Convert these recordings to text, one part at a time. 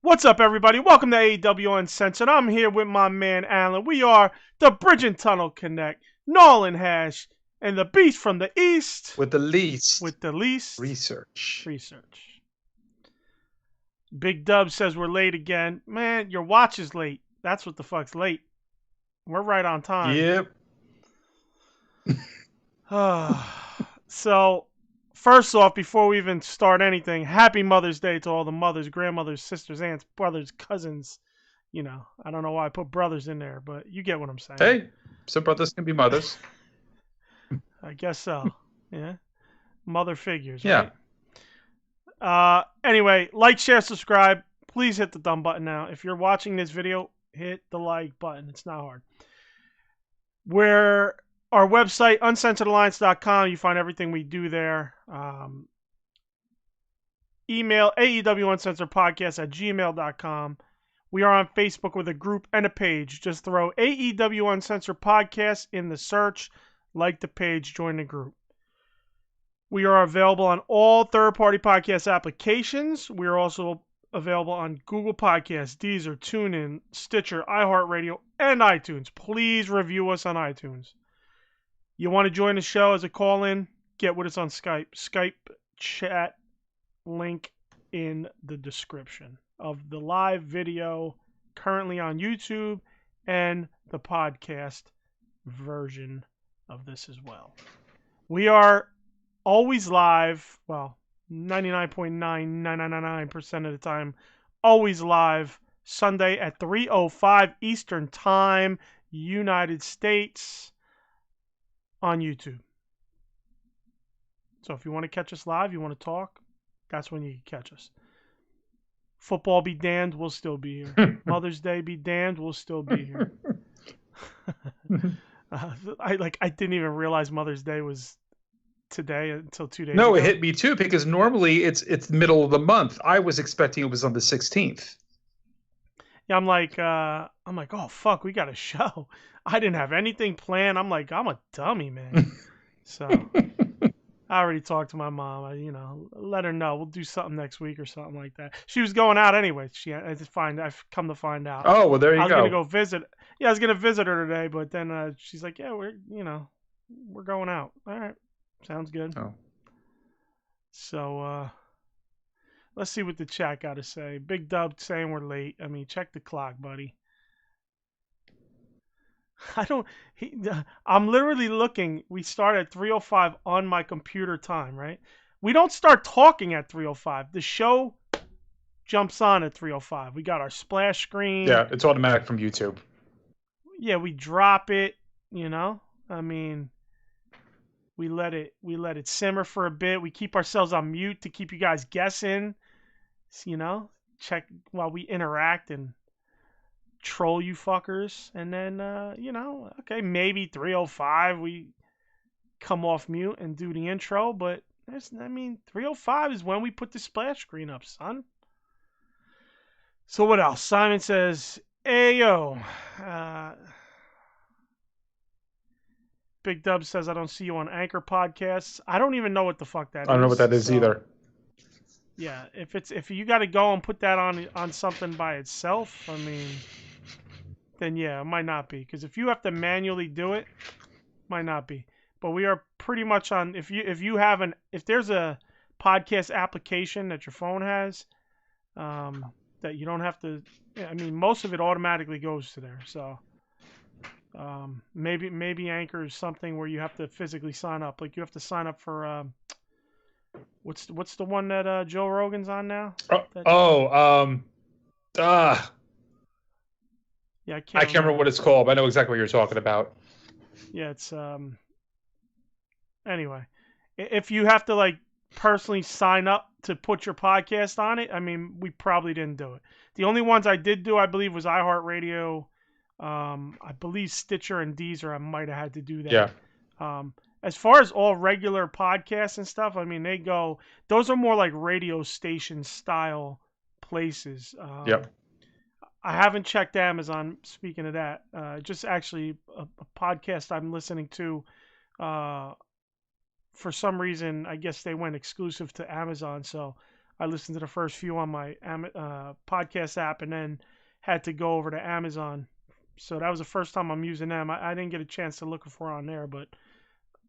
What's up, everybody? Welcome to AEW Uncensored. I'm here with my man, Alan. We are the Bridge and Tunnel Connect, Nolan Hash, and the Beast from the East. With the least research. research. Big Dub says we're late again. Man, your watch is late. That's what the fuck's late. We're right on time. Yep. So, first off, before we even start anything, happy Mother's Day to all the mothers, grandmothers, sisters, aunts, brothers, cousins. You know, I don't know why I put brothers in there, but you get what I'm saying. Hey, some brothers can be mothers. I guess so. Yeah. Mother figures, Yeah. right? Anyway, like, share, subscribe. Please hit the thumb button now. If you're watching this video, hit the like button. It's not hard. Where our website, uncensoredalliance.com, you find everything we do there. Email AEW Uncensored Podcast at gmail.com. We are on Facebook with a group and a page. Just throw AEW Uncensored Podcast in the search, like the page, join the group. We are available on all third-party podcast applications. We are also available on Google Podcasts, Deezer, TuneIn, Stitcher, iHeart and iTunes. Please review us on iTunes. You want to join the show as a call-in? Get with us on Skype. Skype chat link in the description of the live video currently on YouTube and the podcast version of this as well. We are always live, well, 99.9999% of the time, always live Sunday at 3:05 Eastern Time, United States, on YouTube. So if you want to catch us live, you want to talk, that's when you can catch us. Football be damned, we'll still be here. Mother's Day be damned, we'll still be here. I didn't even realize Mother's Day was today until 2 days ago. No, it hit me too because normally it's middle of the month. I was expecting it was on the 16th. Yeah, I'm like, oh fuck, we got a show. I didn't have anything planned. I'm like, I'm a dummy, man. So I already talked to my mom. I let her know we'll do something next week or something like that. She was going out anyway. I've come to find out. Oh, well, there you go. I was gonna go visit. Yeah, I was gonna visit her today, but then she's like, yeah, we're going out. All right, sounds good. Oh. So let's see what the chat got to say. Big Dub saying we're late. I mean, check the clock, buddy. I'm literally looking. We start at 3:05 on my computer time, right? We don't start talking at 3:05. The show jumps on at 3:05. We got our splash screen. Yeah, it's automatic from YouTube. Yeah, we drop it, I mean, we let it simmer for a bit. We keep ourselves on mute to keep you guys guessing. Check while we interact and troll you fuckers. And then, okay, maybe 3:05 we come off mute and do the intro. But 3:05 is when we put the splash screen up, son. So what else? Simon says, hey, yo. Big Dub says, I don't see you on Anchor Podcasts. I don't even know what the fuck that is. I don't know what that is either. Yeah, if you got to go and put that on something by itself, then yeah, it might not be. Because if you have to manually do it, might not be. But we are pretty much on. If there's a podcast application that your phone has, that you don't have to. Most of it automatically goes to there. So maybe Anchor is something where you have to physically sign up. Like you have to sign up for. What's the one that Joe Rogan's on now? Yeah, I can't remember what it's called, but I know exactly what you're talking about. Yeah, it's anyway. If you have to personally sign up to put your podcast on it, we probably didn't do it. The only ones I did do, I believe, was iHeartRadio, I believe Stitcher and Deezer. I might have had to do that. Yeah. As far as all regular podcasts and stuff, those are more like radio station style places. Yep. I haven't checked Amazon, speaking of that. Just actually a podcast I'm listening to. For some reason, I guess they went exclusive to Amazon, so I listened to the first few on my podcast app, and then had to go over to Amazon. So that was the first time I'm using them. I didn't get a chance to look for on there, but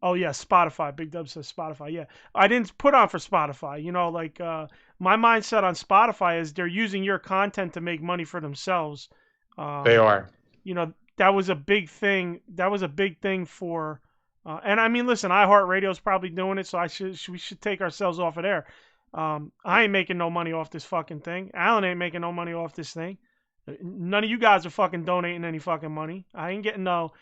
oh yeah, Spotify. Big Dub says Spotify. Yeah, I didn't put on for Spotify. You know, like my mindset on Spotify is they're using your content to make money for themselves. They are. You know, that was a big thing. That was a big thing for. And I mean, listen, iHeart Radio is probably doing it, so we should take ourselves off of there. I ain't making no money off this fucking thing. Alan ain't making no money off this thing. None of you guys are fucking donating any fucking money. I ain't getting no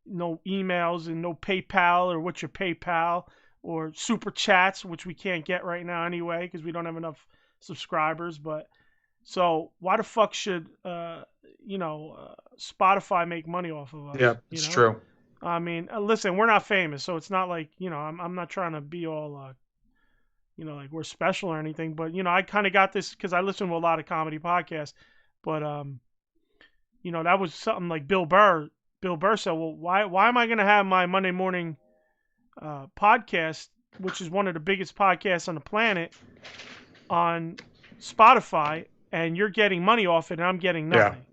emails and no PayPal or what's your PayPal or super chats, which we can't get right now anyway because we don't have enough subscribers. But so why the fuck should Spotify make money off of us? Yeah, it's true. I mean, listen, we're not famous, so it's not like I'm not trying to be all like we're special or anything. But I kind of got this because I listen to a lot of comedy podcasts. But that was something like Bill Burr. Bill Burr said, well, why am I going to have my Monday morning podcast, which is one of the biggest podcasts on the planet, on Spotify, and you're getting money off it, and I'm getting nothing? Yeah.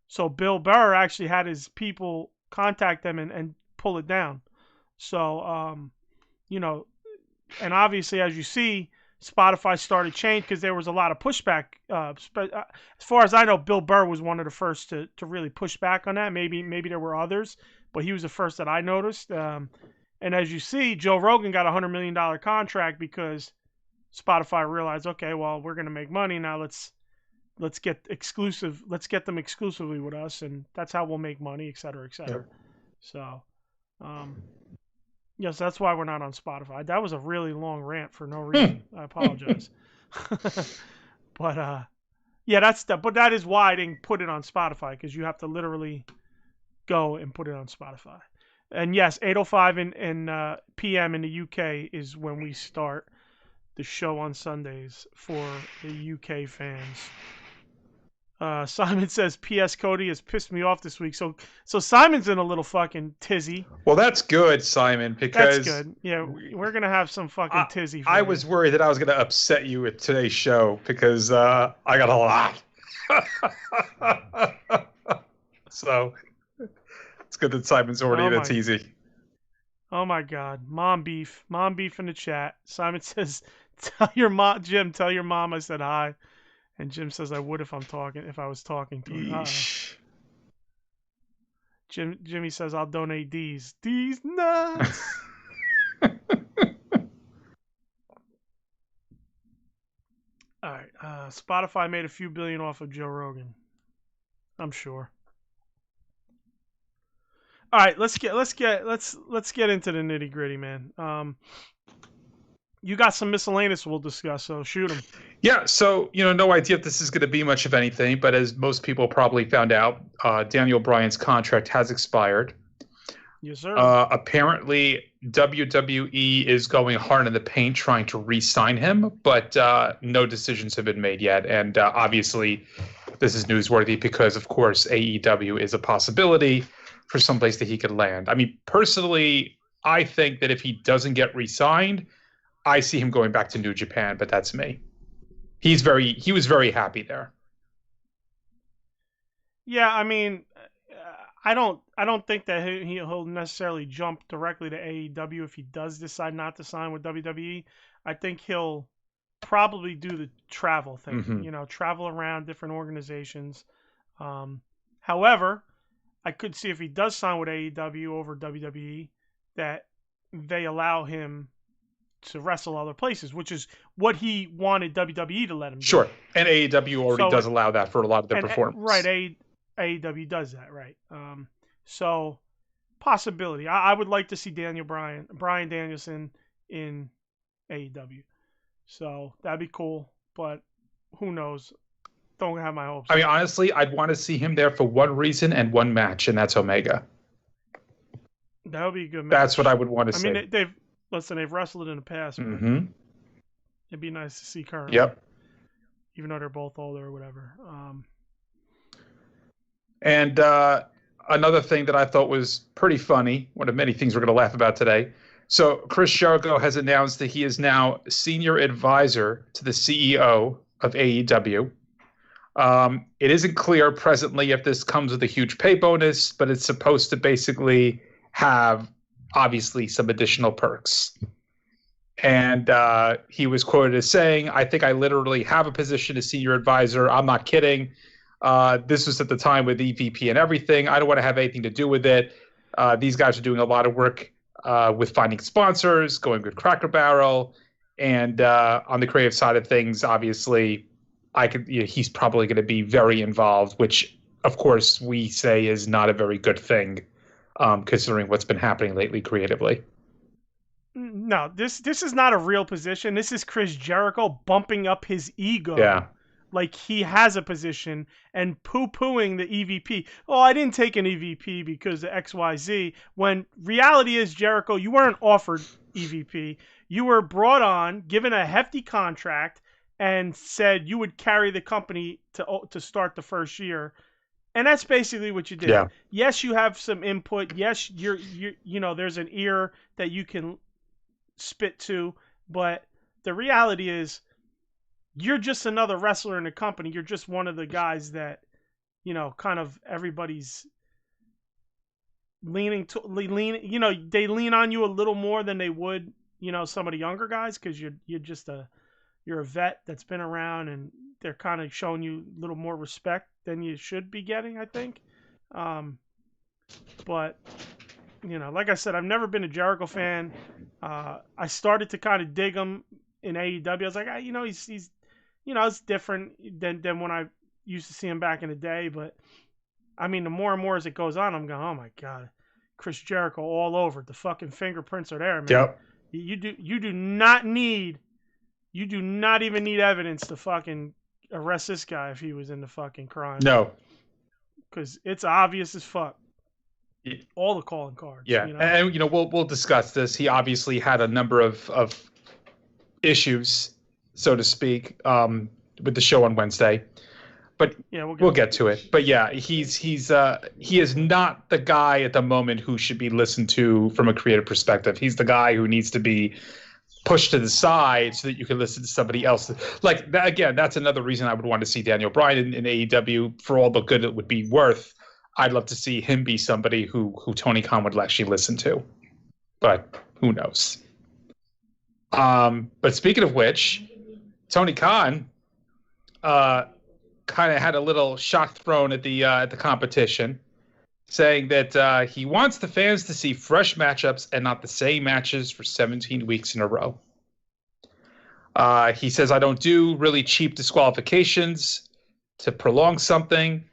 So Bill Burr actually had his people contact them and pull it down. So, and obviously, as you see, Spotify started change because there was a lot of pushback. As far as I know, Bill Burr was one of the first to really push back on that. Maybe there were others, but he was the first that I noticed. And as you see, Joe Rogan got a $100 million contract because Spotify realized, okay, well, we're going to make money now. Let's get exclusive. Let's get them exclusively with us, and that's how we'll make money, et cetera, et cetera. Yep. So, yes, that's why we're not on Spotify. That was a really long rant for no reason. I apologize. But but that is why I didn't put it on Spotify, because you have to literally go and put it on Spotify. And yes, 8:05 in p.m. in the UK is when we start the show on Sundays for the UK fans. Simon says, P.S. Cody has pissed me off this week. So Simon's in a little fucking tizzy. Well, that's good, Simon, because... That's good. Yeah, we're going to have some fucking tizzy. I was worried that I was going to upset you with today's show because I got a lot. So it's good that Simon's already in a tizzy. Oh, my God. Mom beef. Mom beef in the chat. Simon says, tell your mom I said hi. And Jim says I would if I was talking to her. Jimmy says I'll donate these nuts. All right. Spotify made a few billion off of Joe Rogan, I'm sure. All right, let's get into the nitty gritty, man. You got some miscellaneous we'll discuss, so shoot them. Yeah, so, no idea if this is going to be much of anything, but as most people probably found out, Daniel Bryan's contract has expired. Yes, sir. Apparently, WWE is going hard in the paint trying to re-sign him, but no decisions have been made yet. And obviously, this is newsworthy because, of course, AEW is a possibility for someplace that he could land. I mean, personally, I think that if he doesn't get re-signed, I see him going back to New Japan, but that's me. He was very happy there. Yeah, I mean, I don't think that he'll necessarily jump directly to AEW if he does decide not to sign with WWE. I think he'll probably do the travel thing, travel around different organizations. However, I could see if he does sign with AEW over WWE that they allow him to wrestle other places, which is what he wanted WWE to let him do. Sure. And AEW already does allow that for a lot of their performance. Right. AEW does that, right. So, possibility. I would like to see Bryan Danielson in AEW. So, that'd be cool. But who knows? Don't have my hopes. I mean, honestly, I'd want to see him there for one reason and one match, and that's Omega. That would be a good match. That's what I would want to see. I mean, they've wrestled in the past. But it'd be nice to see currently. Yep. Even though they're both older or whatever. And another thing that I thought was pretty funny, one of many things we're going to laugh about today. So Chris Jericho has announced that he is now senior advisor to the CEO of AEW. It isn't clear presently if this comes with a huge pay bonus, but it's supposed to basically have, obviously, some additional perks. And he was quoted as saying, "I think I literally have a position as senior advisor. I'm not kidding. This was at the time with EVP and everything. I don't want to have anything to do with it. These guys are doing a lot of work with finding sponsors, going with Cracker Barrel, and on the creative side of things, obviously, he's probably going to be very involved, which, of course, we say is not a very good thing, considering what's been happening lately creatively." No, this is not a real position. This is Chris Jericho bumping up his ego. Yeah. Like he has a position and poo-pooing the EVP. Oh, I didn't take an EVP because of XYZ. When reality is, Jericho, you weren't offered EVP. You were brought on, given a hefty contract, and said you would carry the company to start the first year. And that's basically what you did. Yeah. Yes, you have some input. Yes, you're there's an ear that you can spit to, but the reality is you're just another wrestler in the company. You're just one of the guys that, kind of everybody's leaning, they lean on you a little more than they would, some of the younger guys, because you're a vet that's been around, and they're kind of showing you a little more respect than you should be getting, I think. But like I said, I've never been a Jericho fan. I started to kind of dig him in AEW. I was like, he's it's different than when I used to see him back in the day. But I mean, the more and more as it goes on, I'm going, oh my God, Chris Jericho all over. The fucking fingerprints are there, man. Yep. You do not even need evidence to fucking arrest this guy if he was in the fucking crime. No. Because it's obvious as fuck. All the calling cards. Yeah, and we'll discuss this. He obviously had a number of issues, so to speak, with the show on Wednesday. But yeah, we'll get to it. But yeah, he is not the guy at the moment who should be listened to from a creative perspective. He's the guy who needs to be pushed to the side so that you can listen to somebody else. Like that, again, that's another reason I would want to see Daniel Bryan in AEW for all the good it would be worth. I'd love to see him be somebody who Tony Khan would actually listen to, but who knows? But speaking of which, Tony Khan kind of had a little shot thrown at the competition, saying that he wants the fans to see fresh matchups and not the same matches for 17 weeks in a row. He says, "I don't do really cheap disqualifications to prolong something.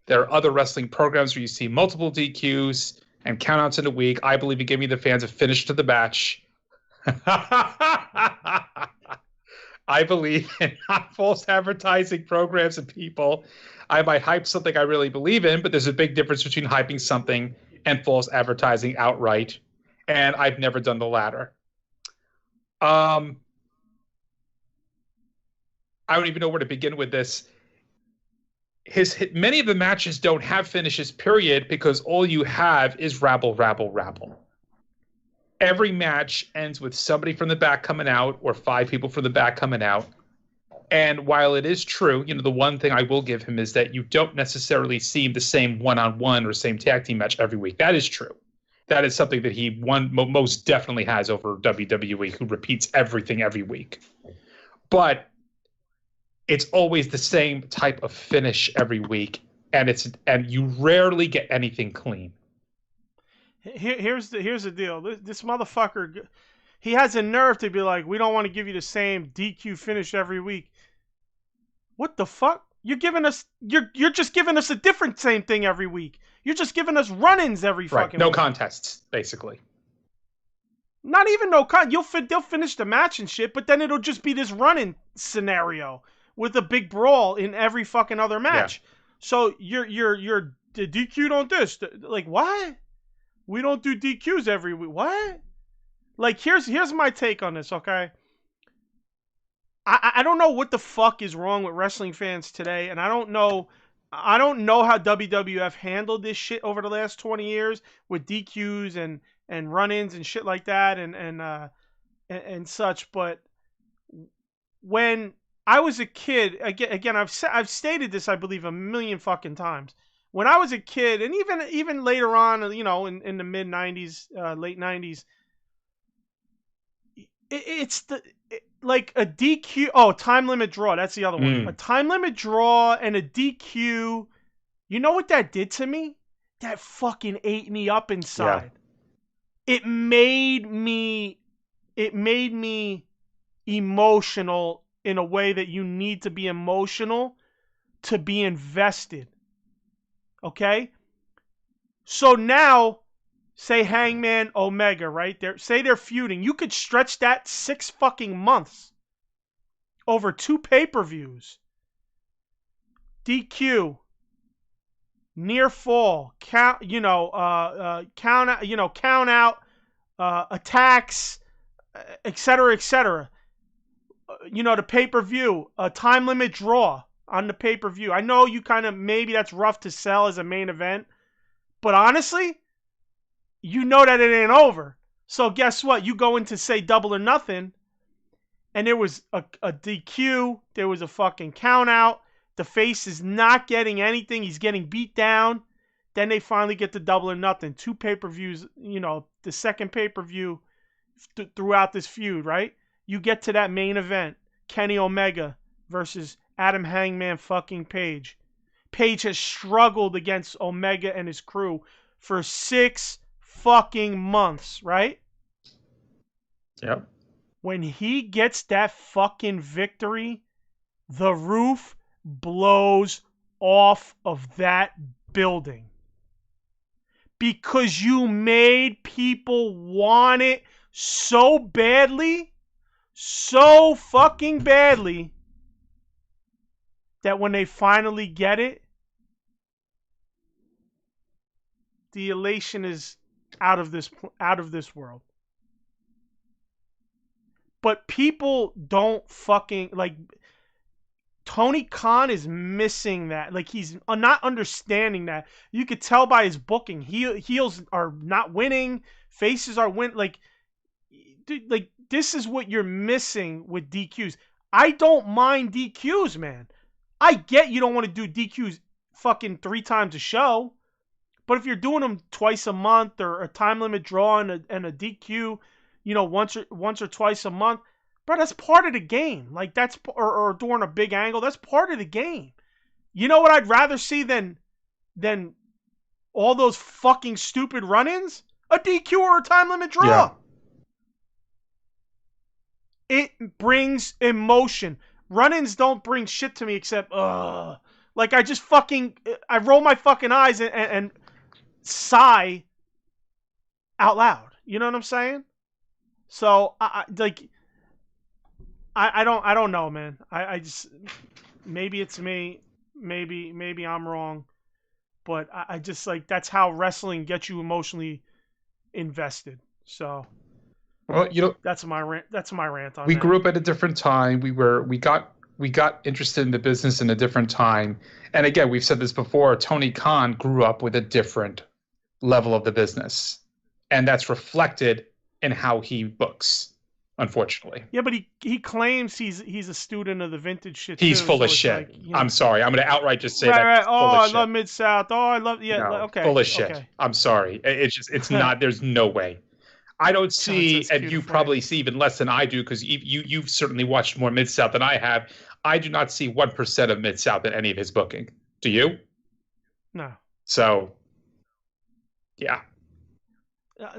There are other wrestling programs where you see multiple DQs and countouts in a week. I believe in giving the fans a finish to the match. I believe in not false advertising programs and people. I might hype something I really believe in, but there's a big difference between hyping something and false advertising outright. And I've never done the latter." I don't even know where to begin with this. Many of the matches don't have finishes, period, because all you have is rabble, rabble, rabble. Every match ends with somebody from the back coming out or 5 people from the back coming out. And while it is true, the one thing I will give him is that you don't necessarily see the same one-on-one or same tag team match every week. That is true. That is something that he most definitely has over WWE, who repeats everything every week. But it's always the same type of finish every week, and you rarely get anything clean. Here's the deal. This motherfucker, he has a nerve to be like, we don't want to give you the same DQ finish every week. What the fuck? You're just giving us a different same thing every week. You're just giving us run-ins every fucking no week. Contests, basically. Not even they'll finish the match and shit, but then it'll just be this run-in scenario with a big brawl in every fucking other match. Yeah. So you're DQ'd on this. Like, what? We don't do DQs every week. What? Like, here's my take on this, okay? I don't know what the fuck is wrong with wrestling fans today, and I don't know I don't know how WWF handled this shit over the last 20 years with DQs and run-ins and shit like that and such. But when I was a kid, again, I've stated this, I believe, a million fucking times. When I was a kid, and even later on, you know, in the mid '90s, late '90s, it's like a DQ. Oh, time limit draw. That's the other one. A time limit draw and a DQ. You know what that did to me? That fucking ate me up inside. Yeah. It made me emotional in a way that you need to be emotional to be invested. Okay? So now, say Hangman Omega, right? Say they're feuding. You could stretch that 6 fucking months over 2 pay-per-views. DQ, near fall, count out, attacks, etc., etc. The pay-per-view, a time limit draw on the pay-per-view. I know you kind of, maybe that's rough to sell as a main event, but honestly, you know that it ain't over. So guess what? You go into, say, Double or Nothing, and there was a DQ, there was a fucking count out, the face is not getting anything, he's getting beat down. Then they finally get to Double or Nothing. 2 pay-per-views, the second pay-per-view throughout this feud, right? You get to that main event, Kenny Omega versus Adam Hangman fucking Page. Page has struggled against Omega and his crew for 6 fucking months, right? Yep. When he gets that fucking victory, the roof blows off of that building. Because you made people want it so badly, so fucking badly, that when they finally get it, the elation is out of this world. But people don't fucking, like, Tony Khan is missing that. Like, he's not understanding that. You could tell by his booking. Heels are not winning. Faces are winning. Like, dude, like, this is what you're missing with DQs. I don't mind DQs, man. I get you don't want to do DQs fucking 3 times a show. But if you're doing them twice a month, or a time limit draw and a DQ, once or twice a month, bro, that's part of the game. Like, that's, or during a big angle, that's part of the game. You know what I'd rather see than all those fucking stupid run-ins? A DQ or a time limit draw. Yeah. It brings emotion. Run-ins don't bring shit to me except, like, I roll my fucking eyes and sigh out loud. You know what I'm saying? So I don't know, man. I just, maybe it's me, maybe I'm wrong, but I just, like, that's how wrestling gets you emotionally invested. So, well, that's my rant on that. We grew up at a different time. We got interested in the business in a different time. And again, we've said this before, Tony Khan grew up with a different level of the business. And that's reflected in how he books, unfortunately. Yeah, but he claims he's a student of the vintage shit. He's full of shit. Like, I'm sorry. I'm going to outright just say that. Right. Oh, I love Mid-South. Oh, I love, okay. Full of shit. Okay. I'm sorry. It's not, there's no way. I don't see, and you probably see even less than I do, because you've certainly watched more Mid-South than I have. I do not see 1% of Mid-South in any of his booking. Do you? No. So, yeah.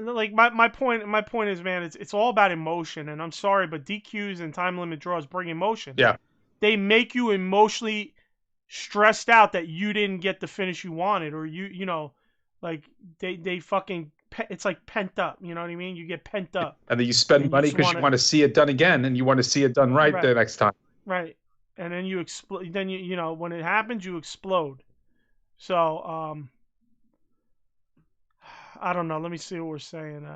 Like, my point is, man, it's all about emotion, and I'm sorry, but DQs and time limit draws bring emotion. Yeah. They make you emotionally stressed out that you didn't get the finish you wanted, or like, they fucking, it's like pent up, you know what I mean? You get pent up. And then you spend money because you want to see it done again, and you want to see it done right the next time. Right. And then you explode. Then when it happens, you explode. So, I don't know. Let me see what we're saying.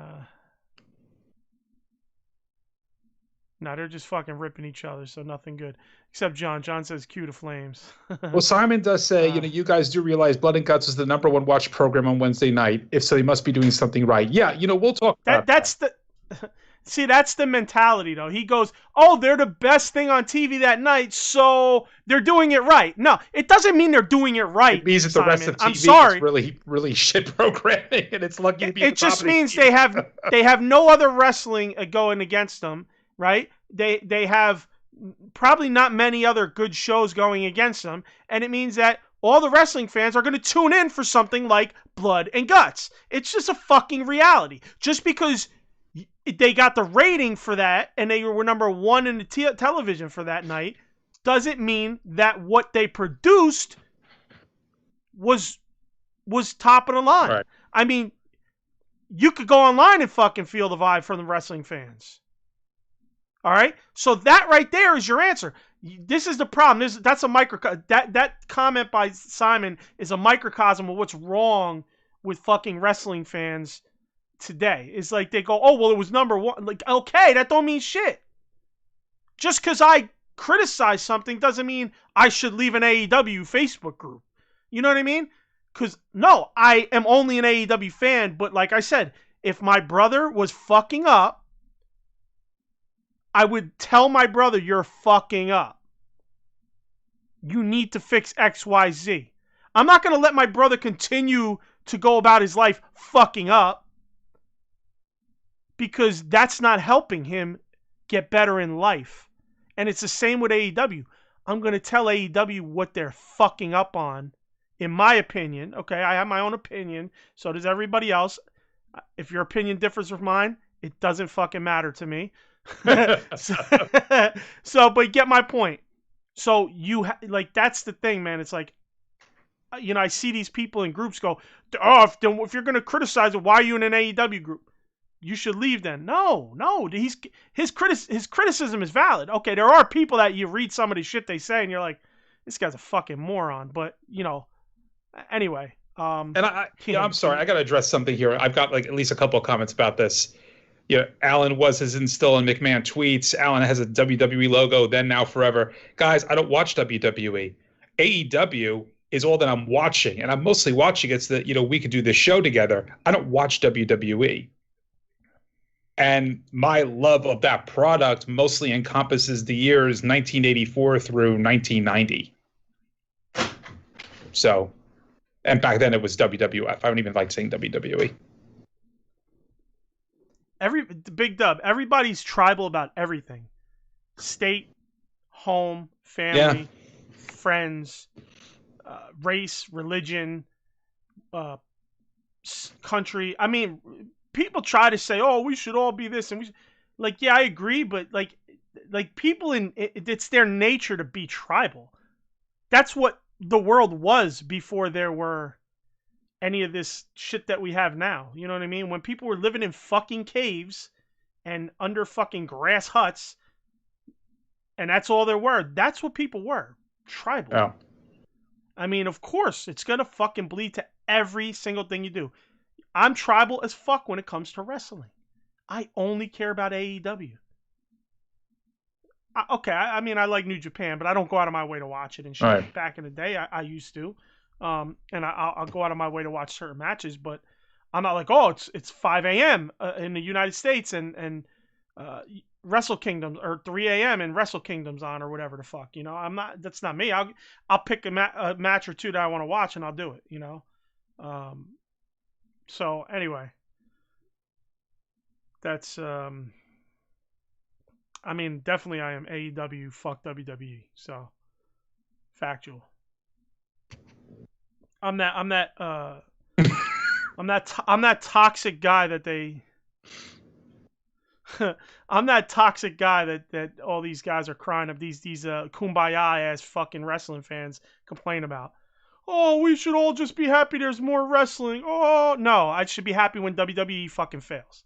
No, they're just fucking ripping each other, so nothing good. Except John. John says cue to flames. Well, Simon does say, you guys do realize Blood and Guts is the #1 watch program on Wednesday night. If so, they must be doing something right. Yeah, we'll talk about that. See, that's the mentality, though. He goes, oh, they're the best thing on TV that night, so they're doing it right. No, it doesn't mean they're doing it right. It means that Simon. The rest of TV I'm sorry. is really, really shit programming, and it's lucky to be. It just means they have no other wrestling going against them, right? They have probably not many other good shows going against them, and it means that all the wrestling fans are going to tune in for something like Blood and Guts. It's just a fucking reality. Just because they got the rating for that and they were #1 in the television for that night doesn't mean that what they produced was top of the line. Right. I mean, you could go online and fucking feel the vibe from the wrestling fans. All right? So that right there is your answer. This is the problem. That's a that comment by Simon is a microcosm of what's wrong with fucking wrestling fans today. It's like they go, oh, well, it was #1. Like, okay, that don't mean shit. Just because I criticize something doesn't mean I should leave an AEW Facebook group. You know what I mean? Because, no, I am only an AEW fan, but like I said, if my brother was fucking up, I would tell my brother, you're fucking up. You need to fix X, Y, Z. I'm not going to let my brother continue to go about his life fucking up, because that's not helping him get better in life. And it's the same with AEW. I'm going to tell AEW what they're fucking up on, in my opinion. Okay, I have my own opinion. So does everybody else. If your opinion differs from mine, it doesn't fucking matter to me. So, but get my point. So like, that's the thing, man. It's like, I see these people in groups go, oh, if you're going to criticize it, why are you in an AEW group? You should leave then. No. His criticism is valid. Okay, there are people that you read some of the shit they say and you're like, this guy's a fucking moron. But, anyway. And I'm sorry, I got to address something here. I've got like at least a couple of comments about this. Alan was his install in McMahon tweets. Alan has a WWE logo, then, now, forever. Guys, I don't watch WWE. AEW is all that I'm watching, and I'm mostly watching it so that, we could do this show together. I don't watch WWE. And my love of that product mostly encompasses the years 1984 through 1990. So, and back then it was WWF. I don't even like saying WWE. Big Dub, everybody's tribal about everything. State, home, family, friends, race, religion, country. I mean, people try to say, oh, we should all be this. And I agree. But like people it's their nature to be tribal. That's what the world was before there were any of this shit that we have now. You know what I mean? When people were living in fucking caves and under fucking grass huts, and that's all there were. That's what people were. Tribal. Oh. I mean, of course, it's going to fucking bleed to every single thing you do. I'm tribal as fuck when it comes to wrestling. I only care about AEW. I mean, I like New Japan, but I don't go out of my way to watch it and shit. Right. Back in the day, I used to. And I'll go out of my way to watch certain matches, but I'm not like, oh, it's 5 a.m. In the United States and Wrestle Kingdom, or 3 a.m. and Wrestle Kingdom's on, or whatever the fuck, I'm not. That's not me. I'll pick a match or two that I want to watch and I'll do it. So anyway, that's I mean, definitely I am AEW, fuck WWE. So factual. I'm that toxic guy that they I'm that toxic guy that all these guys are crying of, these kumbaya ass fucking wrestling fans complain about. Oh, we should all just be happy there's more wrestling. Oh, no, I should be happy when WWE fucking fails.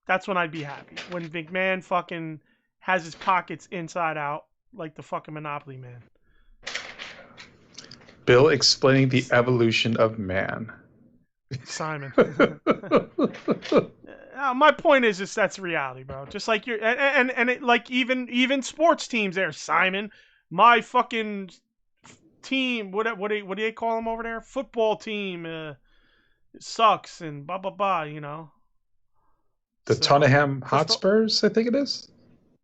That's when I'd be happy. When McMahon fucking has his pockets inside out like the fucking Monopoly man. Bill explaining the evolution of man. Simon. My point is just that's reality, bro. Just like you're, and it, like even sports teams there, Simon, my fucking team, what do they call them over there? Football team sucks and blah blah blah. You know. The So, Tottenham Hotspurs, I think it is.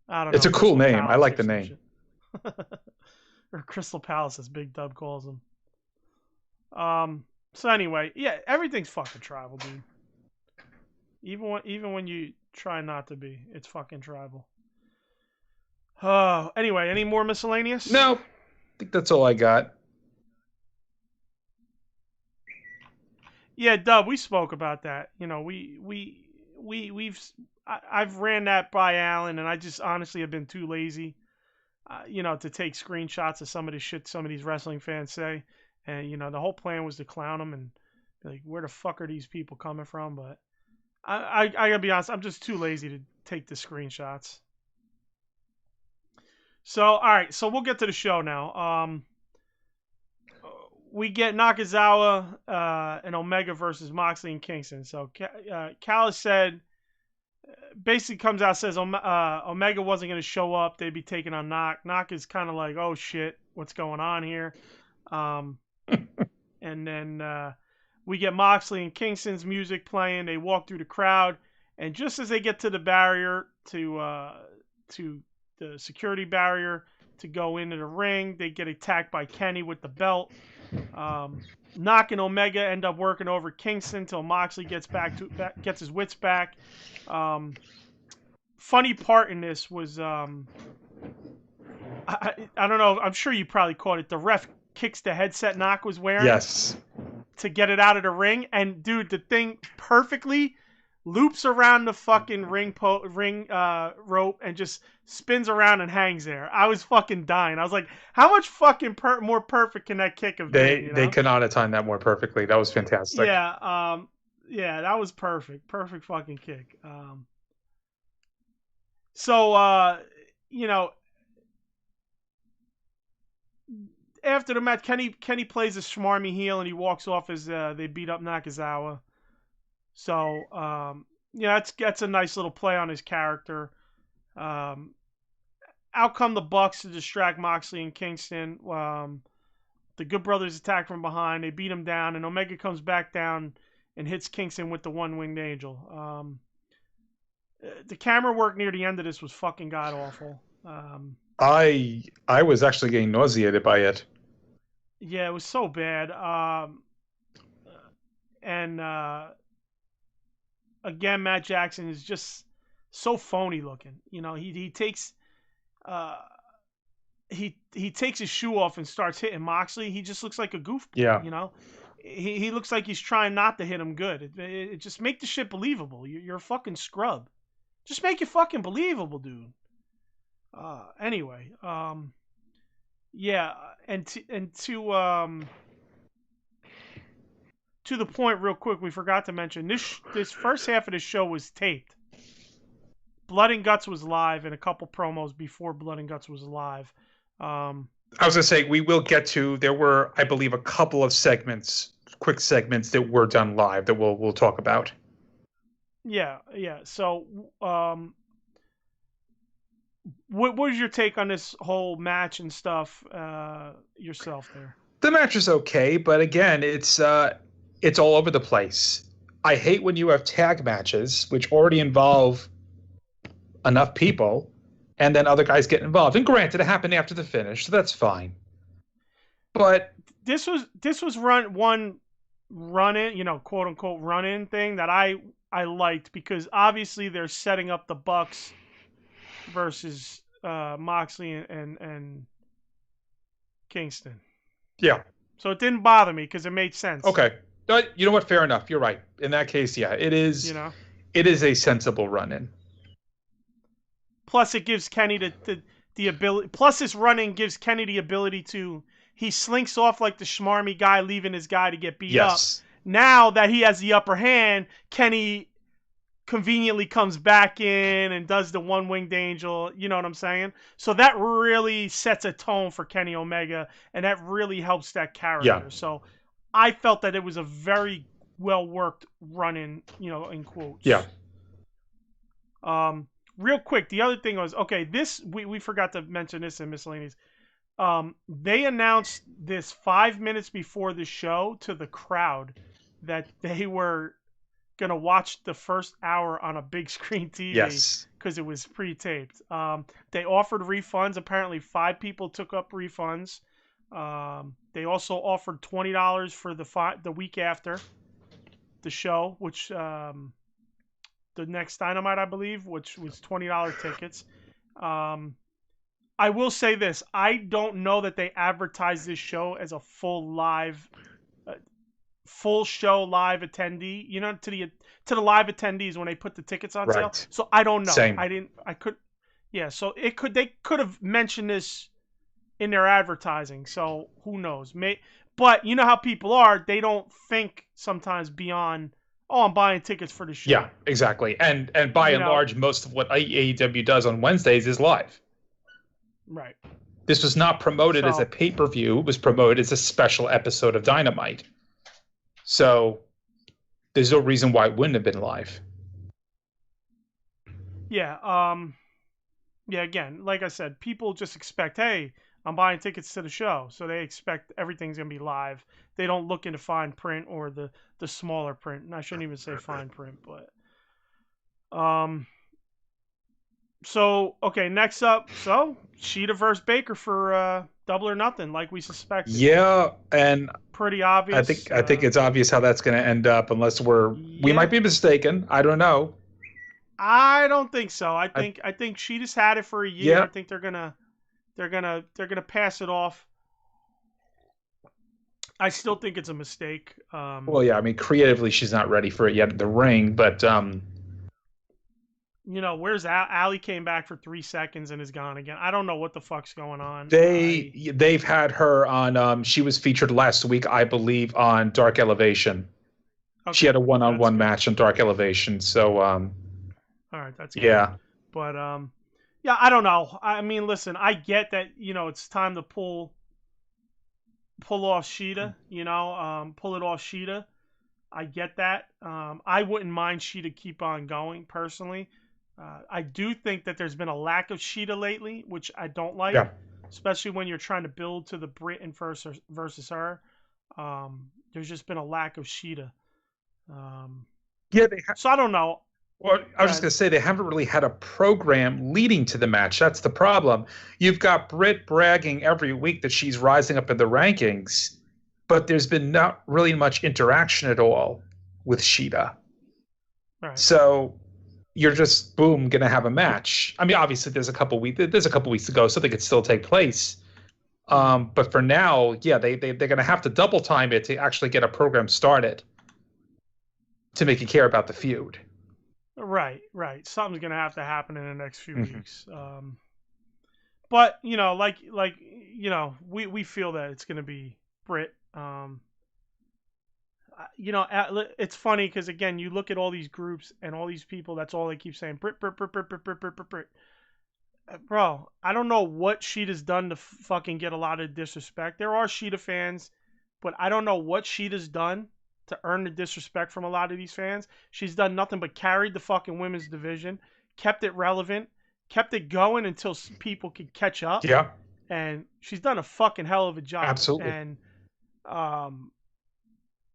I don't know. It's a cool name. Palace I like the name. Or Crystal Palace, as Big Dub calls them. So anyway, yeah, everything's fucking tribal, dude. Even when you try not to be, it's fucking tribal. Anyway, any more miscellaneous? No, I think that's all I got. Yeah, Dub, we spoke about that. You know, I've ran that by Alan, and I just honestly have been too lazy, to take screenshots of some of the shit some of these wrestling fans say, and the whole plan was to clown them and be like, where the fuck are these people coming from? But I gotta be honest, I'm just too lazy to take the screenshots. So all right, so we'll get to the show now. We get Nakazawa and Omega versus Moxley and Kingston. So Callis said, basically comes out, says Omega wasn't going to show up. They'd be taking on Knock. Knock is kind of like, oh shit, what's going on here? And then we get Moxley and Kingston's music playing. They walk through the crowd, and just as they get to the barrier, to the security barrier to go into the ring, they get attacked by Kenny with the belt. Knock and Omega end up working over Kingston until Moxley gets his wits back. Funny part in this was I don't know. I'm sure you probably caught it. The ref kicks the headset Knock was wearing. Yes. To get it out of the ring, and dude, the thing perfectly loops around the fucking ring rope and just spins around and hangs there. I was fucking dying. I was like, how much fucking more perfect can that kick have been? They could not have timed that more perfectly. That was fantastic. Yeah, yeah, that was perfect. Perfect fucking kick. So after the match, Kenny plays a smarmy heel and he walks off as they beat up Nakazawa. So, that's a nice little play on his character. Out come the Bucks to distract Moxley and Kingston. The Good Brothers attack from behind. They beat him down, and Omega comes back down and hits Kingston with the one-winged angel. The camera work near the end of this was fucking god-awful. I was actually getting nauseated by it. Yeah, it was so bad. Again, Matt Jackson is just so phony looking. He takes he takes his shoe off and starts hitting Moxley. He just looks like a goofball. Yeah. He looks like he's trying not to hit him good. It just make the shit believable. You're a fucking scrub. Just make it fucking believable, dude. Anyway, yeah, and to the point, real quick, we forgot to mention this first half of the show was taped. Blood and Guts was live, and a couple promos before Blood and Guts was live. I was gonna say we will get to. There were, I believe, a couple of quick segments that were done live that we'll talk about. Yeah. So, what was your take on this whole match and stuff yourself there? The match is okay, but again, it's all over the place. I hate when you have tag matches, which already involve enough people, and then other guys get involved. And granted, it happened after the finish, so that's fine. But this was one run-in, quote unquote run-in thing that I liked, because obviously they're setting up the Bucks versus Moxley and Kingston. Yeah. So it didn't bother me because it made sense. Okay. You know what? Fair enough. You're right. In that case, yeah, it is. It is a sensible run-in. Plus, it gives Kenny the ability. Plus, this run-in gives Kenny the ability to. He slinks off like the schmarmy guy, leaving his guy to get beat up. Now that he has the upper hand, Kenny conveniently comes back in and does the one-winged angel. You know what I'm saying? So that really sets a tone for Kenny Omega, and that really helps that character. Yeah. So I felt that it was a very well-worked run-in, in quotes. Yeah. Real quick, the other thing was, okay, this we forgot to mention this in miscellaneous. They announced this 5 minutes before the show to the crowd that they were gonna watch the first hour on a big screen TV. Yes. Because it was pre-taped. They offered refunds. Apparently, 5 people took up refunds. They also offered $20 for the week after the show, which the next Dynamite, I believe, which was $20 tickets. I will say this: I don't know that they advertised this show as a full show live attendee. You know, to the live attendees when they put the tickets on sale. So I don't know. Same. Yeah. So they could have mentioned this in their advertising. So who knows? But you know how people are; they don't think sometimes beyond. Oh, I'm buying tickets for the show. Yeah, exactly. And by and large, most of what AEW does on Wednesdays is live. Right. This was not promoted as a pay-per-view. It was promoted as a special episode of Dynamite. So there's no reason why it wouldn't have been live. Yeah. Yeah. Again, like I said, people just expect, hey, I'm buying tickets to the show, so they expect everything's gonna be live. They don't look into fine print or the smaller print. And I shouldn't even say fine print, but So okay, next up, Shida versus Baker for Double or Nothing, like we suspected. Yeah, and pretty obvious. I think it's obvious how that's going to end up, unless we might be mistaken. I don't know. I don't think so. I think Shida's had it for a year. Yeah. I think they're gonna pass it off. I still think it's a mistake. Well, yeah, I mean, creatively, she's not ready for it yet in the ring, but you know, where's Allie came back for 3 seconds and is gone again. I don't know what the fuck's going on. They've had her on. She was featured last week, I believe, on Dark Elevation. Okay. She had a one-on-one match on Dark Elevation. So, all right, that's good. Yeah. But yeah, I don't know. I mean, listen, I get that. You know, it's time to pull off Shida. You know, pull it off Shida. I get that. I wouldn't mind Shida keep on going personally. I do think that there's been a lack of Shida lately, which I don't like, especially when you're trying to build to the Britain versus her. There's just been a lack of Shida. So I don't know. Well, I was just going to say, they haven't really had a program leading to the match. That's the problem. You've got Britt bragging every week that she's rising up in the rankings, but there's been not really much interaction at all with Shida. Right. So you're just, boom, going to have a match. I mean, obviously, there's a couple weeks to go, so they could still take place. But for now, yeah, they're going to have to double time it to actually get a program started to make you care about the feud. Right. Something's going to have to happen in the next few weeks. But, you know, like you know, we feel that it's going to be Britt. You know, it's funny because, again, you look at all these groups and all these people, that's all they keep saying, Britt. Bro, I don't know what Shida's done to fucking get a lot of disrespect. There are Shida fans, but I don't know what Shida's done to earn the disrespect from a lot of these fans. She's done nothing but carried the fucking women's division, kept it relevant, kept it going until people could catch up. Yeah. And she's done a fucking hell of a job. Absolutely. And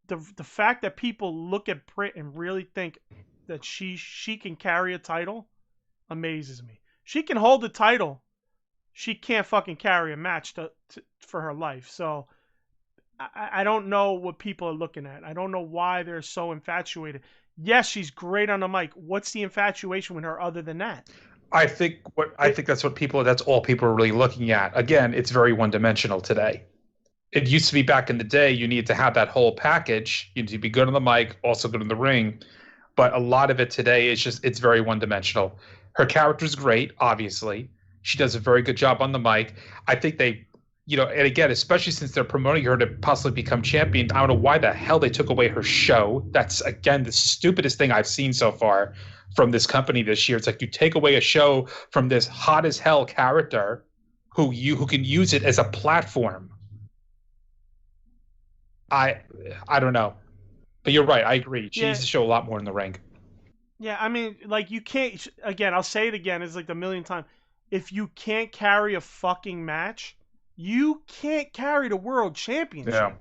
the fact that people look at Britt and really think that she can carry a title amazes me. She can hold the title. She can't fucking carry a match for her life. So I don't know what people are looking at. I don't know why they're so infatuated. Yes, she's great on the mic. What's the infatuation with her other than that? I think that's all people are really looking at. Again, it's very one-dimensional today. It used to be back in the day, you need to have that whole package. You need to be good on the mic, also good in the ring. But a lot of it today is it's very one-dimensional. Her character's great, obviously. She does a very good job on the mic. I think they, you know, and again, especially since they're promoting her to possibly become champion, I don't know why the hell they took away her show. That's, again, the stupidest thing I've seen so far from this company this year. It's like you take away a show from this hot as hell character who can use it as a platform. I don't know. But you're right. I agree. She needs to show a lot more in the ring. Yeah, I mean, like, you can't. Again, I'll say it again. It's like the millionth time. If you can't carry a fucking match, you can't carry the world championship. Yeah.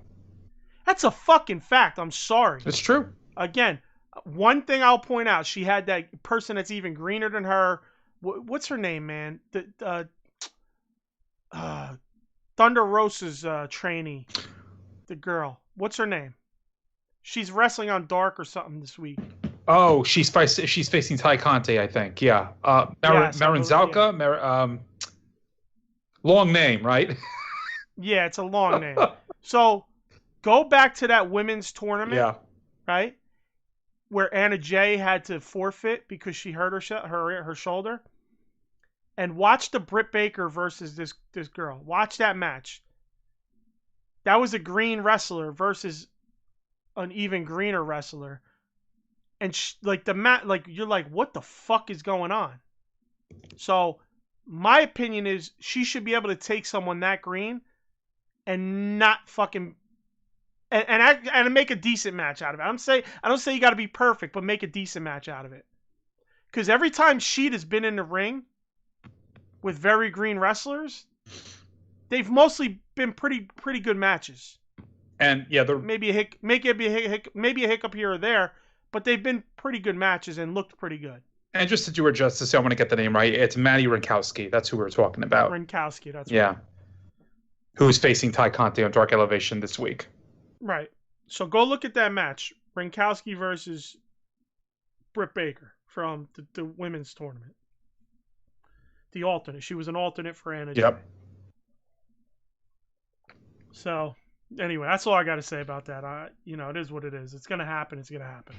That's a fucking fact. I'm sorry. It's true. Again, one thing I'll point out: she had that person that's even greener than her. What's her name, man? Thunder Rosa's trainee, the girl. What's her name? She's wrestling on Dark or something this week. Oh, she's facing Ty Conte, I think. Yeah. Marinzalka. Yeah. Long name, right? Yeah, it's a long name. So go back to that women's tournament. Yeah. Right? Where Anna Jay had to forfeit because she hurt her shoulder. And watch the Britt Baker versus this girl. Watch that match. That was a green wrestler versus an even greener wrestler. And you're like, what the fuck is going on? So my opinion is she should be able to take someone that green and not fucking and make a decent match out of it. I don't say you got to be perfect, but make a decent match out of it. Because every time Shida's been in the ring with very green wrestlers, they've mostly been pretty good matches. And yeah, maybe a hiccup here or there, but they've been pretty good matches and looked pretty good. And just to do her justice, I want to get the name right. It's Maddie Rinkowski. That's who we're talking about. Rinkowski, that's yeah. Right. Who's facing Ty Conte on Dark Elevation this week. Right. So go look at that match. Rinkowski versus Britt Baker from the women's tournament. The alternate. She was an alternate for Anna. Yep. So, anyway, that's all I got to say about that. It is what it is. It's going to happen. It's going to happen.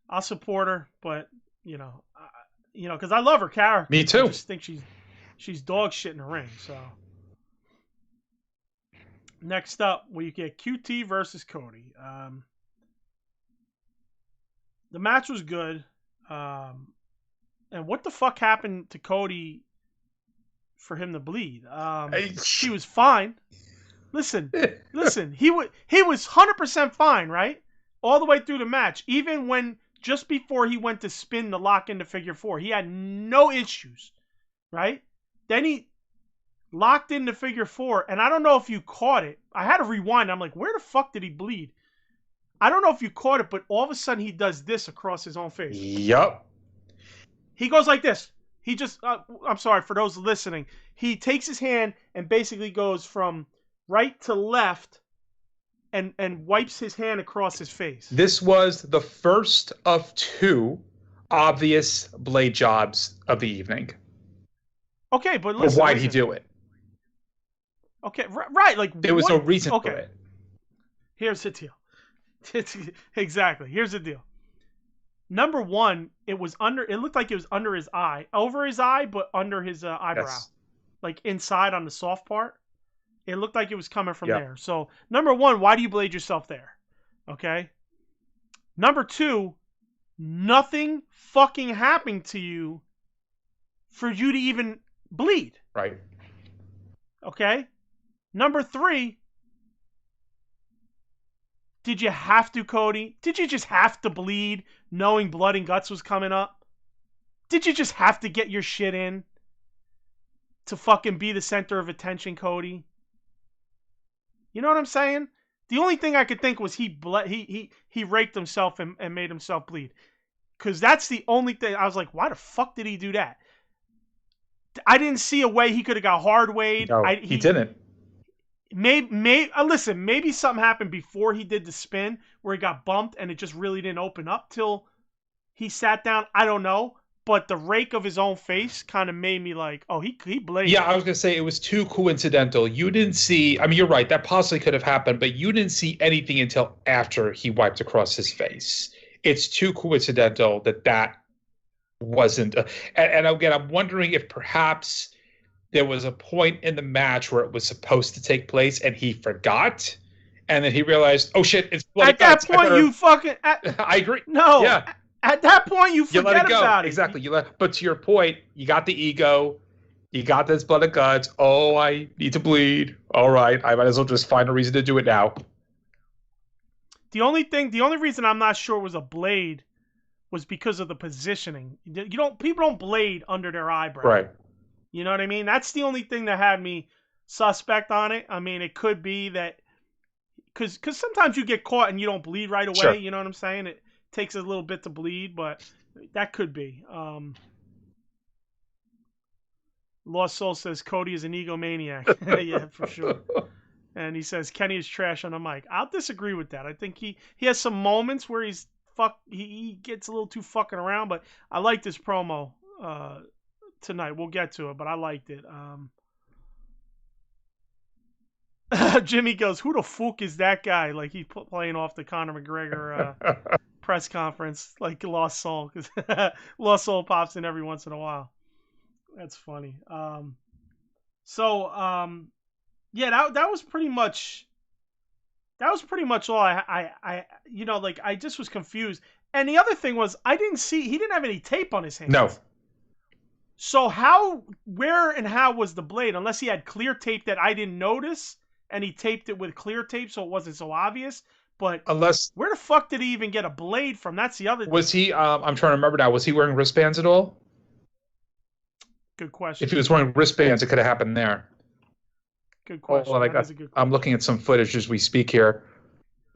I'll support her, but, because I love her character. Me too. I just think she's dog shit in the ring, so. Next up, we get QT versus Cody. The match was good. And what the fuck happened to Cody for him to bleed? He was fine. Listen. He was 100% fine, right? All the way through the match. Even when just before he went to spin the lock into figure 4, he had no issues, right? Then he locked into figure 4, and I don't know if you caught it. I had to rewind. I'm like, where the fuck did he bleed? I don't know if you caught it, but all of a sudden he does this across his own face. Yup. He goes like this. He just, I'm sorry, for those listening, he takes his hand and basically goes from right to left and wipes his hand across his face. This was the first of 2 obvious blade jobs of the evening. Okay, but listen. But why'd he do it? Okay, right. Like, there was no reason for it. Here's the deal. Exactly. Here's the deal. Number one, it looked like it was under his eye. Over his eye, but under his eyebrow. Yes. Like inside on the soft part. It looked like it was coming from there. So, number one, why do you blade yourself there? Okay? Number two, nothing fucking happened to you for you to even bleed. Right. Okay? Number three, did you have to, Cody? Did you just have to bleed knowing blood and guts was coming up? Did you just have to get your shit in to fucking be the center of attention, Cody? You know what I'm saying? The only thing I could think was he raked himself and made himself bleed. Because that's the only thing. I was like, why the fuck did he do that? I didn't see a way he could have got hard weighed. No, he didn't. Listen, maybe something happened before he did the spin where he got bumped and it just really didn't open up till he sat down. I don't know. But the rake of his own face kind of made me like, oh, he bladed. Yeah, I was going to say it was too coincidental. You didn't see, I mean, you're right, that possibly could have happened, but you didn't see anything until after he wiped across his face. It's too coincidental that wasn't. And again, I'm wondering if perhaps there was a point in the match where it was supposed to take place and he forgot. And then he realized, oh shit, it's blood. At that point, you fucking. I agree. No. Yeah. At that point, you forget let it go. about it. Exactly. But to your point, you got the ego. You got this blood and guts. Oh, I need to bleed. All right. I might as well just find a reason to do it now. The only reason I'm not sure was a blade was because of the positioning. People don't blade under their eyebrow. Right. You know what I mean? That's the only thing that had me suspect on it. I mean, it could be that because sometimes you get caught and you don't bleed right away. Sure. You know what I'm saying? It takes a little bit to bleed, but that could be. Lost Soul says Cody is an egomaniac. Yeah, for sure. And he says Kenny is trash on the mic. I'll disagree with that. I think he has some moments where he gets a little too fucking around, but I liked this promo tonight. We'll get to it, but I liked it. Jimmy goes, "Who the fuck is that guy?" Like he's playing off the Conor McGregor press conference, like Lost Soul, because Lost Soul pops in every once in a while. That's funny. Yeah, that was pretty much all I just was confused. And the other thing was he didn't have any tape on his hands. No. So where and how was the blade? Unless he had clear tape that I didn't notice and he taped it with clear tape so it wasn't so obvious. But where the fuck did he even get a blade from? That's the other thing. Was he, I'm trying to remember now, was he wearing wristbands at all? Good question. If he was wearing wristbands, it could have happened there. Good question. Well, That is a good question. I'm looking at some footage as we speak here.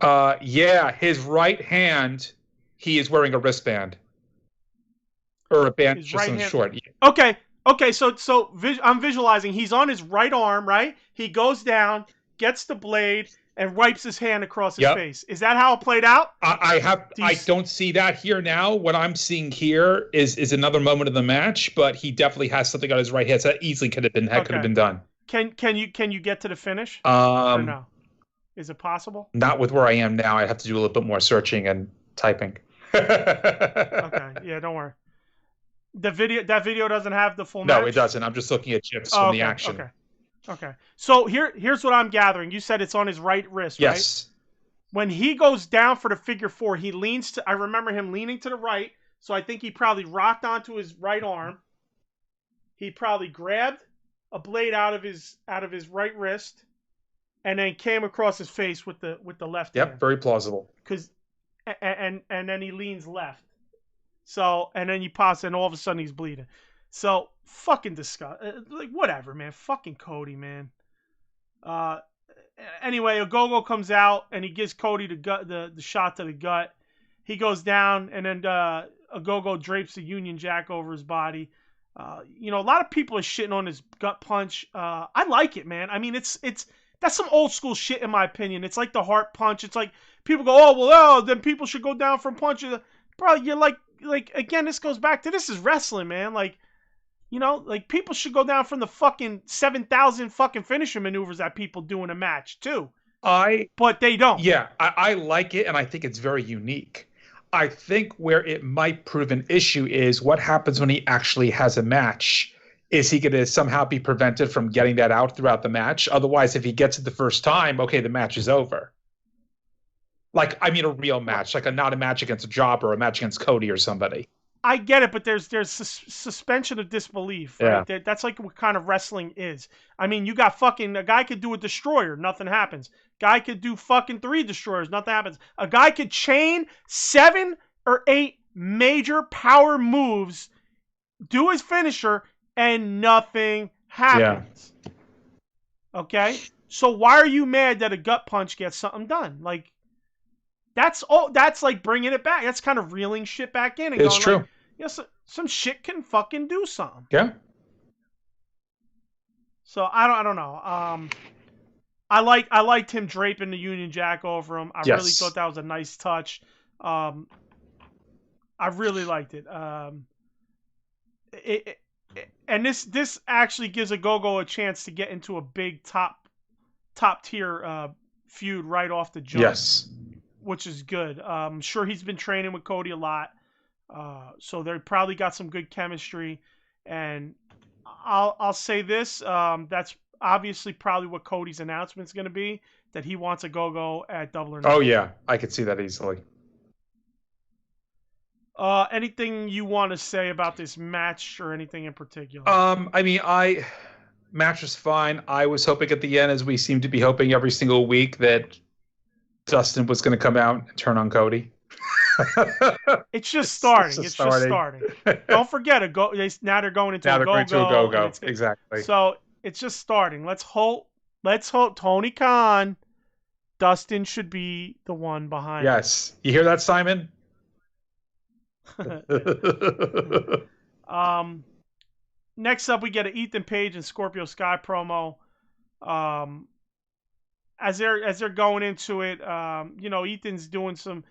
Yeah, his right hand, he is wearing a wristband. Or a band just on short. Okay, so I'm visualizing. He's on his right arm, right? He goes down, gets the blade, and wipes his hand across his face. Is that how it played out? I don't see that here now. What I'm seeing here is another moment of the match, but he definitely has something on his right hand. So that easily could have been done. Can you get to the finish? Or no? Is it possible? Not with where I am now. I have to do a little bit more searching and typing. Okay. Yeah, don't worry. That video doesn't have the full match? No, it doesn't. I'm just looking at GIFs from the action. Okay. So here's what I'm gathering. You said it's on his right wrist, right? Yes. When he goes down for the figure four, he leans to. I remember him leaning to the right, so I think he probably rocked onto his right arm. He probably grabbed a blade out of his right wrist, and then came across his face with the left hand. Yep, very plausible. And then he leans left. So, and then you pause, and all of a sudden he's bleeding. So, fucking disgusting. Like, whatever, man. Fucking Cody, man. Anyway, Ogogo comes out, and he gives Cody the shot to the gut. He goes down, and then Ogogo drapes the Union Jack over his body. A lot of people are shitting on his gut punch. I like it, man. I mean, that's some old school shit, in my opinion. It's like the heart punch. It's like people go, then people should go down from punches. Bro, you're like again, this goes back to, this is wrestling, man. Like, people should go down from the fucking 7,000 fucking finisher maneuvers that people do in a match too. But they don't. Yeah, I like it, and I think it's very unique. I think where it might prove an issue is what happens when he actually has a match. Is he going to somehow be prevented from getting that out throughout the match? Otherwise, if he gets it the first time, okay, the match is over. Like, I mean, a real match, like not a match against a jobber, or a match against Cody or somebody. I get it, but there's suspension of disbelief, right? Yeah. That's like what kind of wrestling is. I mean, you got a guy could do a destroyer, nothing happens. Guy could do fucking 3 destroyers, nothing happens. A guy could chain 7 or 8 major power moves, do his finisher, and nothing happens. Yeah. Okay? So why are you mad that a gut punch gets something done? Like, that's like bringing it back. That's kind of reeling shit back in. And it's true. Like, yes, some shit can fucking do something. Yeah. So I don't know. I liked him draping the Union Jack over him. I really thought that was a nice touch. I really liked it. And this actually gives Ogogo a chance to get into a big top tier feud right off the jump. Yes. Which is good. I'm sure he's been training with Cody a lot. So they probably got some good chemistry. And I'll say this. That's obviously probably what Cody's announcement is going to be, that he wants Ogogo at Double or Nothing. Oh, yeah. I could see that easily. Anything you want to say about this match or anything in particular? I mean, match was fine. I was hoping at the end, as we seem to be hoping every single week, that Dustin was going to come out and turn on Cody. It's just starting. It's just starting. Don't forget now they're going into now a they're going to a go-go. go-go. Exactly. So it's just starting. Let's hope Tony Khan, Dustin should be the one behind. Yes. You hear that, Simon? Next up, we get an Ethan Page and Scorpio Sky promo. As they're going into it, Ethan's doing some,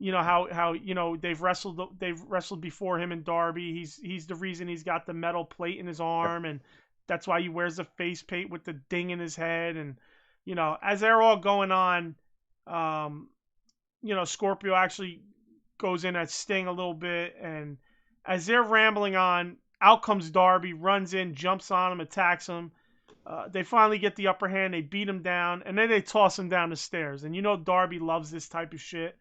how they've wrestled before him and Darby. He's the reason he's got the metal plate in his arm, and that's why he wears the face paint with the ding in his head. And as they're all going on, Scorpio actually goes in at Sting a little bit, and as they're rambling on, out comes Darby, runs in, jumps on him, attacks him. They finally get the upper hand. They beat him down, and then they toss him down the stairs. And Darby loves this type of shit.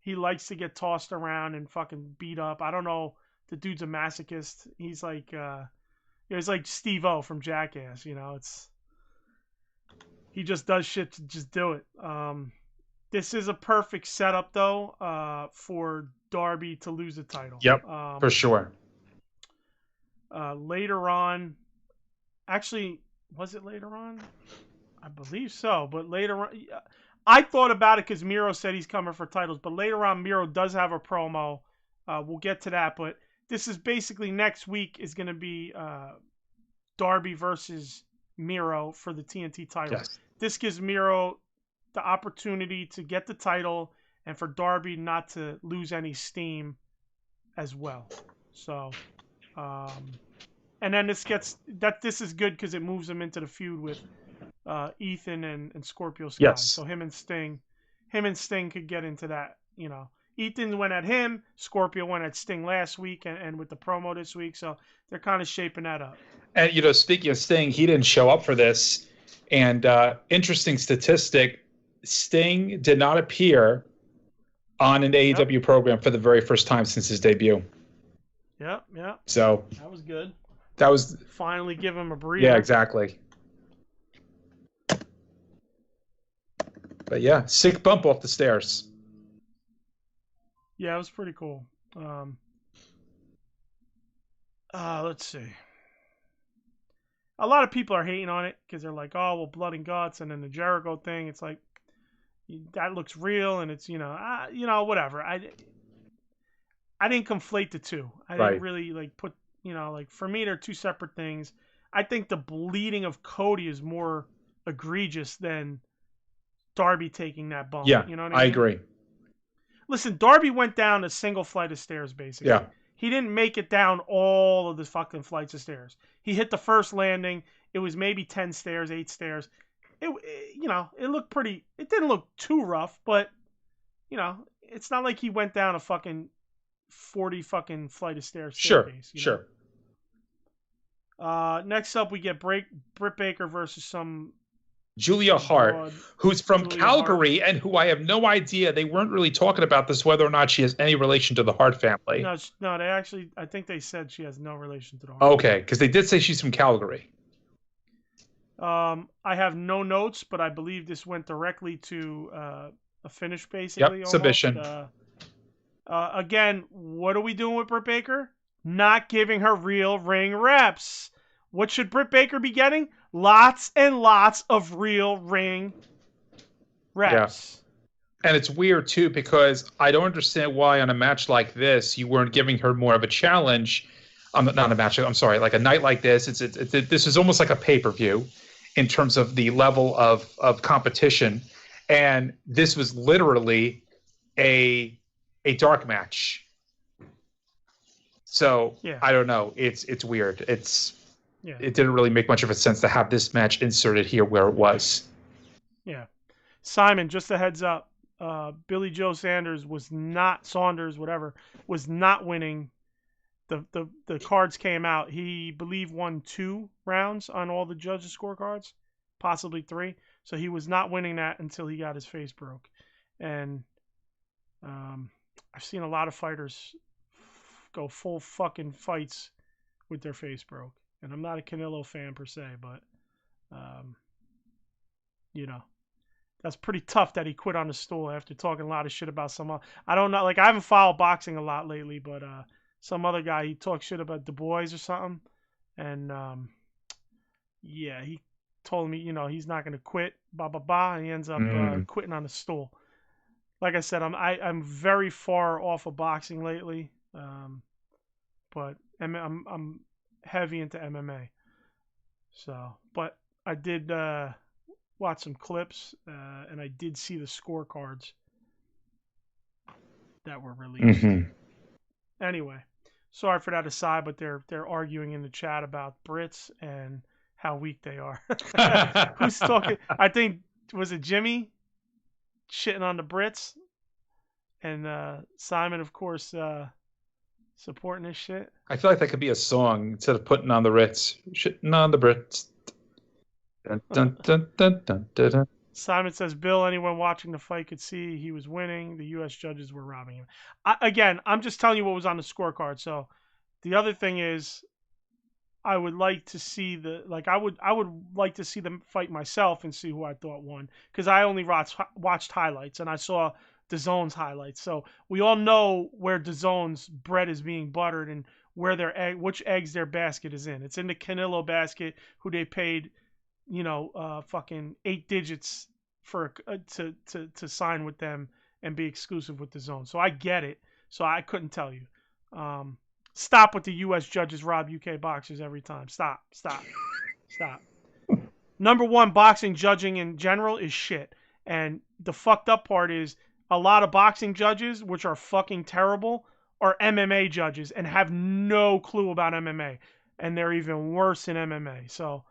He likes to get tossed around and fucking beat up. I don't know. The dude's a masochist. He's like, he's like Steve-O from Jackass. He just does shit to just do it. This is a perfect setup, though, for Darby to lose the title. Yep, for sure. Later on, actually, was it later on? I believe so, but later on, I thought about it because Miro said he's coming for titles, but later on, Miro does have a promo. We'll get to that, but this is basically next week is going to be Darby versus Miro for the TNT title. Yes. This gives Miro the opportunity to get the title and for Darby not to lose any steam as well. So, and then this is good because it moves him into the feud with Ethan and Scorpio Sky. Yes. So him and Sting could get into that. Ethan went at him, Scorpio went at Sting last week, and with the promo this week. So they're kind of shaping that up. And speaking of Sting, he didn't show up for this. And interesting statistic: Sting did not appear on an AEW program for the very first time since his debut. Yep. So that was good. That was finally give him a breather. Yeah, exactly. But yeah, sick bump off the stairs. Yeah, it was pretty cool. Let's see. A lot of people are hating on it because they're like, "Oh, well, blood and guts," and then the Jericho thing. It's like that looks real, and it's whatever. I didn't conflate the two. I didn't really put for me they're two separate things. I think the bleeding of Cody is more egregious than Darby taking that bump. Yeah, you know what I mean? I agree. Listen, Darby went down a single flight of stairs, basically. Yeah. He didn't make it down all of the fucking flights of stairs. He hit the first landing. It was maybe 10 stairs, 8 stairs. It looked pretty. It didn't look too rough, but it's not like he went down a fucking 40 fucking flight of stairs. Sure. Next up, we get Britt Baker versus some Julia Hart, who's from Calgary and who I have no idea. They weren't really talking about this, whether or not she has any relation to the Hart family. No, they actually, I think they said she has no relation to the Hart. Okay, because they did say she's from Calgary. I have no notes, but I believe this went directly to a finish, basically. Yep, submission. Again, what are we doing with Britt Baker? Not giving her real ring reps. What should Britt Baker be getting? Lots and lots of real ring reps. Yeah. And it's weird, too, because I don't understand why on a match like this you weren't giving her more of a challenge. Not a match, I'm sorry, like a night like this. This is almost like a pay-per-view in terms of the level of competition. And this was literally a dark match. So, yeah. I don't know. It's weird. It didn't really make much of a sense to have this match inserted here where it was. Yeah. Simon, just a heads up. Billy Joe Saunders was not winning. The cards came out. He won 2 rounds on all the judges' scorecards, possibly 3. So he was not winning that until he got his face broke. And I've seen a lot of fighters go full fucking fights with their face broke. And I'm not a Canelo fan per se, but, That's pretty tough that he quit on the stool after talking a lot of shit about some. I don't know. Like, I haven't followed boxing a lot lately, but some other guy, he talked shit about Du Bois or something, and yeah, he told me, he's not gonna quit. And he ends up quitting on the stool. Like I said, I'm very far off of boxing lately, but I'm heavy into MMA. So, but I did watch some clips, and I did see the scorecards that were released. Anyway, sorry for that aside, but they're arguing in the chat about Brits and how weak they are. Who's talking? I think, was it Jimmy shitting on the Brits? And Simon, of course, supporting this shit. I feel like that could be a song instead of putting on the Ritz. Shitting on the Brits. Dun, dun, dun, dun, dun, dun, dun. Simon says, Bill, anyone watching the fight could see he was winning. The U.S. judges were robbing him. I'm just telling you what was on the scorecard. So the other thing is, I would like to see I would like to see the fight myself and see who I thought won, because I only watched highlights and I saw DAZN's highlights. So we all know where DAZN's bread is being buttered and where which eggs their basket is in. It's in the Canelo basket, who they paid, fucking 8 digits for to sign with them and be exclusive with DAZN. So I get it. So I couldn't tell you. Stop with the U.S. judges rob UK boxers every time. Stop. Number one, boxing judging in general is shit. And the fucked up part is a lot of boxing judges, which are fucking terrible, are MMA judges and have no clue about MMA. And they're even worse in MMA. So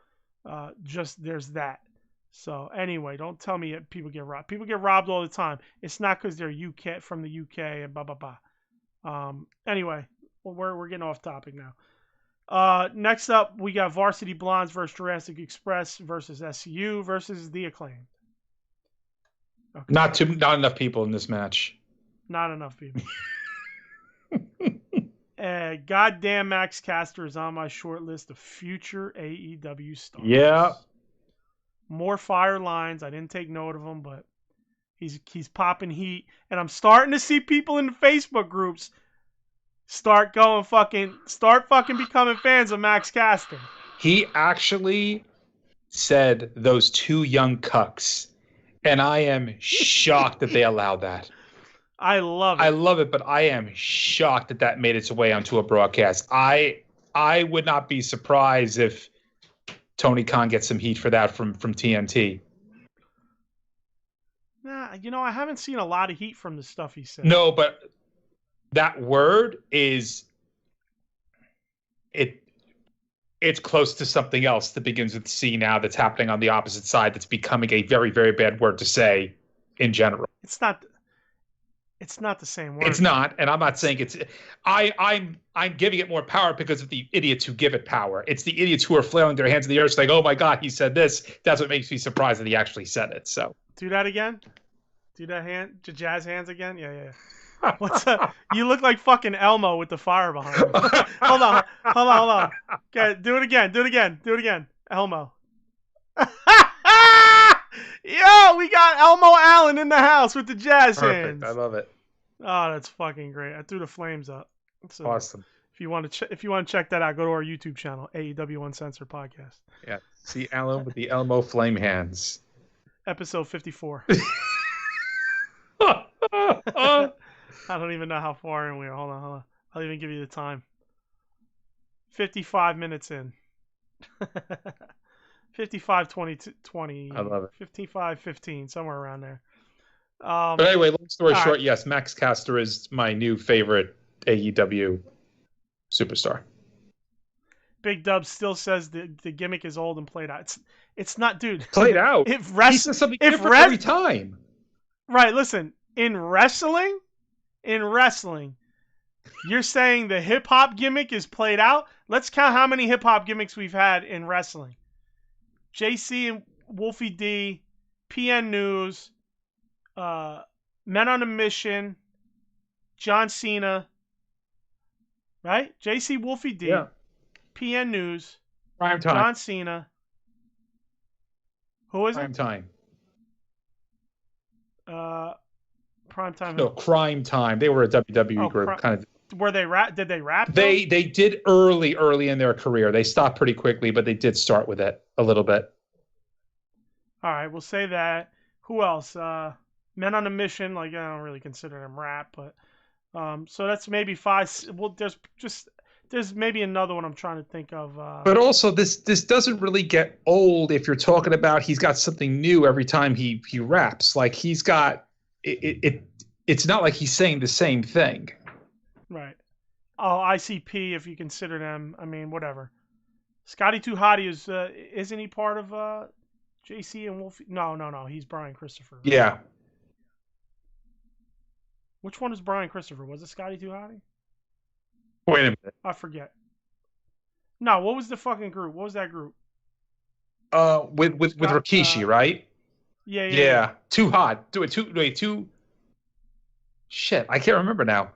just there's that. So anyway, don't tell me people get robbed. People get robbed all the time. It's not because they're from the UK and blah, blah, blah. Anyway. Well, we're getting off topic now. Next up, we got Varsity Blondes versus Jurassic Express versus SCU versus The Acclaimed. Okay. Not enough people in this match. Not enough people. Goddamn, Max Caster is on my short list of future AEW stars. Yeah. More fire lines. I didn't take note of them, but he's popping heat, and I'm starting to see people in the Facebook groups start fucking becoming fans of Max Caster. He actually said those 2 young cucks, and I am shocked that they allowed that. I love it. But I am shocked that made its way onto a broadcast. I would not be surprised if Tony Khan gets some heat for that from TNT. Nah, I haven't seen a lot of heat from the stuff he said. No, but that word is it's close to something else that begins with C now, that's happening on the opposite side, that's becoming a very, very bad word to say in general. It's not the same word. It's not, and I'm not saying it's. I'm giving it more power because of the idiots who give it power. It's the idiots who are flailing their hands in the air saying, "Oh my God, he said this." That's what makes me surprised that he actually said it. So do that again. Do that hand, jazz hands again. Yeah. What's up? You look like fucking Elmo with the fire behind him. Hold on. Okay, do it again. Elmo. Yo, we got Elmo Allen in the house with the jazz hands. I love it. Oh, that's fucking great. I threw the flames up. So awesome. If you want to check that out, go to our YouTube channel, AEW Uncensored Podcast. Yeah, see Alan with the Elmo flame hands. Episode 54. I don't even know how far in we are. Hold on. I'll even give you the time. 55 minutes in. 55-20. I love it. 55-15, somewhere around there. But anyway, long story short, right. Yes, Max Caster is my new favorite AEW superstar. Big Dub still says the gimmick is old and played out. It's not, dude. Played out. He says something different every time. Right, listen. In wrestling, you're saying the hip-hop gimmick is played out? Let's count how many hip-hop gimmicks we've had in wrestling. JC and Wolfie D, PN News, Men on a Mission, John Cena, right? JC, Wolfie D, yeah. PN News, Prime Time. John Cena. Who is Prime it? Time. Primetime. No, Crime Time. They were a WWE group, kind of. Were they rap? Did they rap? They did early in their career. They stopped pretty quickly, but they did start with it a little bit. All right, we'll say that. Who else? Men on a Mission. Like, I don't really consider them rap, but so that's maybe 5. Well, there's maybe another one I'm trying to think of. But also, this doesn't really get old if you're talking about he's got something new every time he raps. Like, he's got it's not like he's saying the same thing. Right. Oh, ICP, if you consider them. I mean, whatever. Scotty Too Hottie isn't he part of JC and Wolfie? No. He's Brian Christopher. Right? Yeah. Which one is Brian Christopher? Was it Scotty Too Hottie? Wait a minute. I forget. No, what was the fucking group? What was that group? With Rikishi, right? Yeah. Too Hot. Too. Shit, I can't remember now.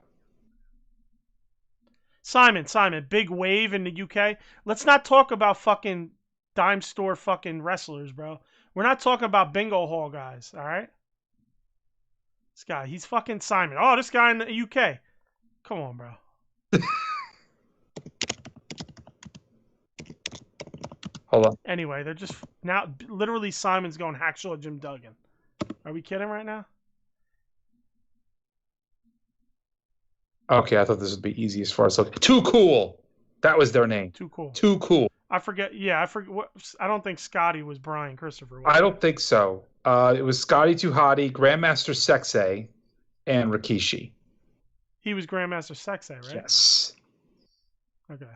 Simon, big wave in the UK. Let's not talk about fucking dime store fucking wrestlers, bro. We're not talking about bingo hall guys, all right? This guy, he's fucking Simon. Oh, this guy in the UK. Come on, bro. Hold on. Anyway, they're just now literally Simon's going Hacksaw Jim Duggan. Are we kidding right now? Okay, I thought this would be easy as far as looking. Too Cool. That was their name. Too Cool. Too Cool. I forget. Yeah, I forget. I don't think Scotty was Brian Christopher. I don't think so. It was Scotty Too Hottie, Grandmaster Sexay, and Rikishi. He was Grandmaster Sexay, right? Yes. Okay.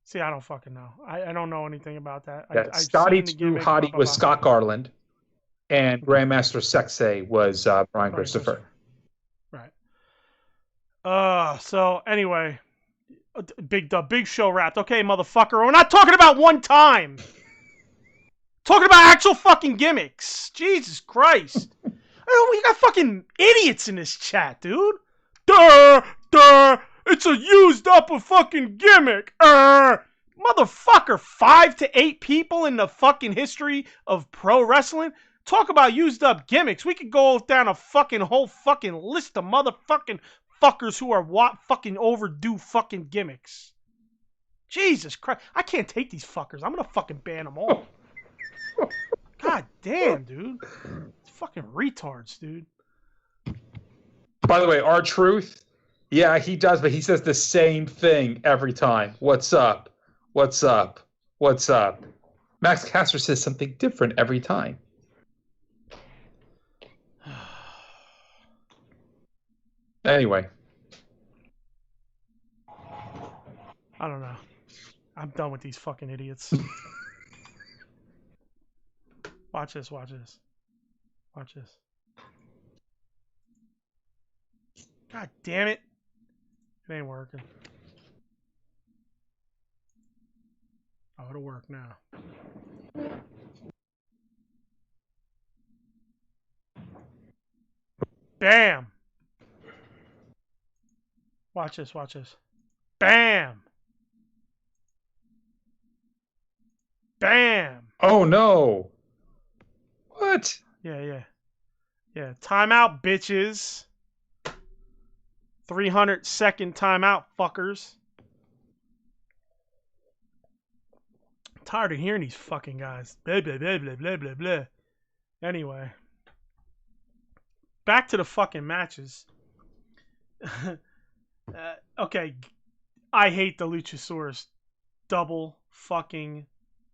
See, I don't fucking know. I don't know anything about that. Yeah, Scotty Too Hottie was Scott Garland, and Grandmaster Sexay was Brian Christopher. Right. So anyway, big show wrapped. Okay, motherfucker. We're not talking about one time. Talking about actual fucking gimmicks. Jesus Christ. We got fucking idiots in this chat, dude. It's a used up a fucking gimmick. Motherfucker, 5 to 8 people in the fucking history of pro wrestling. Talk about used up gimmicks. We could go down a fucking whole fucking list of motherfucking fuckers who are fucking overdue fucking gimmicks. Jesus Christ. I can't take these fuckers. I'm gonna fucking ban them all. God damn, dude. Fucking retards, dude. By the way, R-Truth, yeah, he does, but he says the same thing every time. What's up? What's up? What's up? Max Caster says something different every time. Anyway. I don't know. I'm done with these fucking idiots. Watch this. God damn it. It ain't working. Oh, it'll work now. Bam! Watch this. Bam! Bam! Oh, no. What? Yeah. Timeout, bitches. 300-second timeout, fuckers. I'm tired of hearing these fucking guys. Blah, blah, blah, blah, blah, blah, blah. Anyway. Back to the fucking matches. Okay. I hate the Luchasaurus double fucking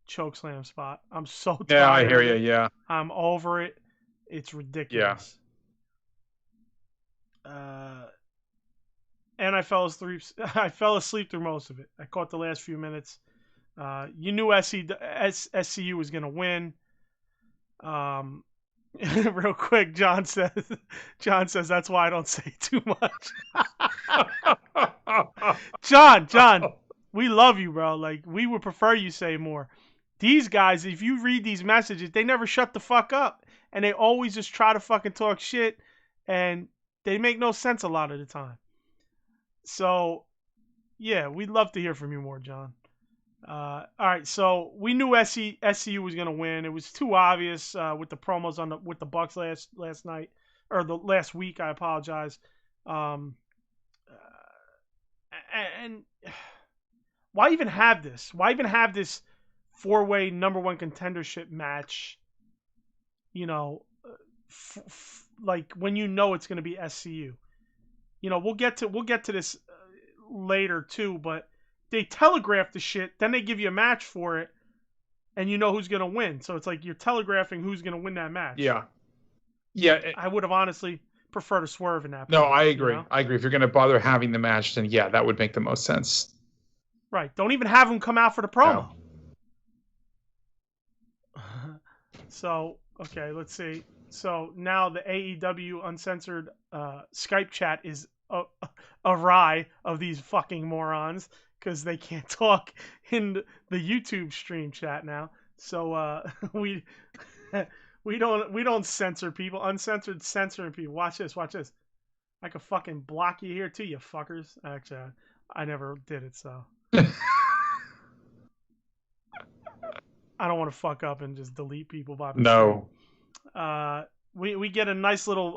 chokeslam spot. I'm so tired. Yeah, I hear you, yeah. I'm over it. It's ridiculous. Yeah. And I fell asleep through most of it. I caught the last few minutes. You knew SCU was going to win. Real quick, John says that's why I don't say too much. John, we love you, bro. Like, we would prefer you say more. These guys, if you read these messages, they never shut the fuck up. And they always just try to fucking talk shit. And they make no sense a lot of the time. So, yeah, we'd love to hear from you more, John. All right, so we knew SCU was going to win. It was too obvious with the promos with the Bucks last night. or the last week. I apologize. And why even have this? Why even have this 4-way number one contendership match? You know, like when you know it's going to be SCU. You know, we'll get to this later too, but they telegraph the shit, then they give you a match for it, and you know who's going to win. So it's like you're telegraphing who's going to win that match. Yeah. Yeah. I would have honestly preferred a swerve in that. No, I agree. You know? I agree. If you're going to bother having the match, then yeah, that would make the most sense. Right. Don't even have him come out for the promo. No. So, okay, let's see. So now the AEW Uncensored Skype chat is awry of these fucking morons because they can't talk in the YouTube stream chat now. So we don't censor people. Uncensored censoring people. Watch this. I could fucking block you here too, you fuckers. Actually, I never did it, so I don't want to fuck up and just delete people by mistake. No. We get a nice little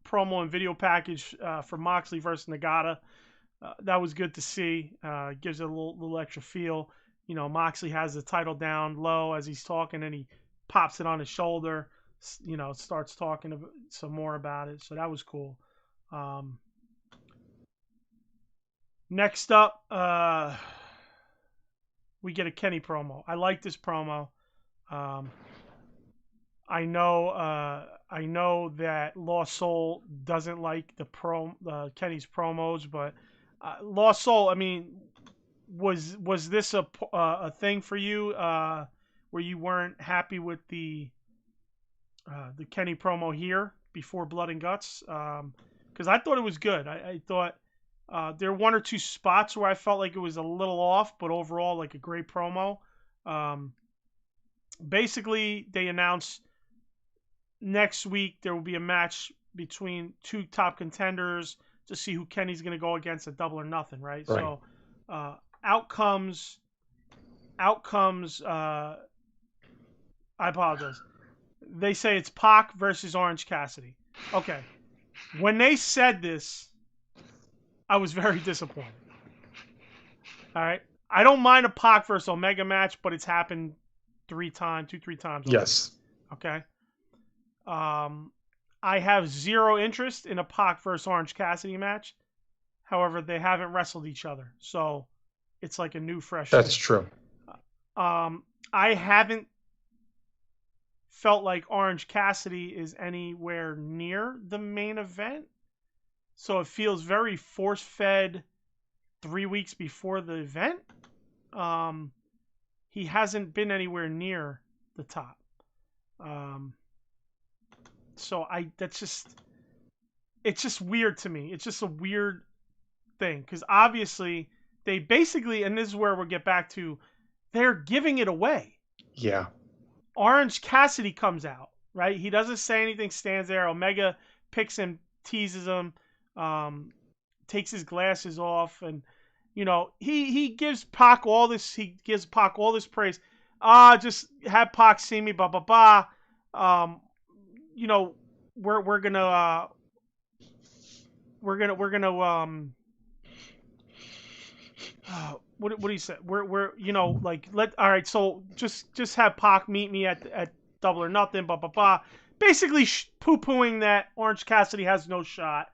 promo and video package for Moxley versus Nagata. That was good to see. Gives it a little extra feel. You know, Moxley has the title down low as he's talking, and he pops it on his shoulder. You know, starts talking some more about it. So that was cool. Next up, we get a Kenny promo. I like this promo. I know that Lost Soul doesn't like the Kenny's promos, but Lost Soul, I mean, was this a thing for you where you weren't happy with the Kenny promo here before Blood and Guts? Because I thought it was good. I thought there were one or two spots where I felt like it was a little off, but overall, like a great promo. Basically, they announced next week there will be a match between two top contenders to see who Kenny's going to go against at Double or Nothing, right? So out comes I apologize. They say it's Pac versus Orange Cassidy. Okay. When they said this, I was very disappointed. All right. I don't mind a Pac versus Omega match, but it's happened 3 times. Yes. Okay. I have zero interest in a Pac versus Orange Cassidy match. However, they haven't wrestled each other, so it's like a new, fresh. That's true. I haven't felt like Orange Cassidy is anywhere near the main event, so it feels very force-fed 3 weeks before the event. He hasn't been anywhere near the top. So it's just weird to me. It's just a weird thing because obviously they basically, and this is where we'll get back to, they're giving it away. Yeah. Orange Cassidy comes out, right? He doesn't say anything, stands there. Omega picks him, teases him, takes his glasses off, and you know he gives Pac all this. He gives Pac all this praise. Just have Pac see me, blah blah blah. You know, we're gonna what do you say? We're you know, like all right, so just have Pac meet me at Double or Nothing, blah blah blah. Basically poo-pooing that Orange Cassidy has no shot.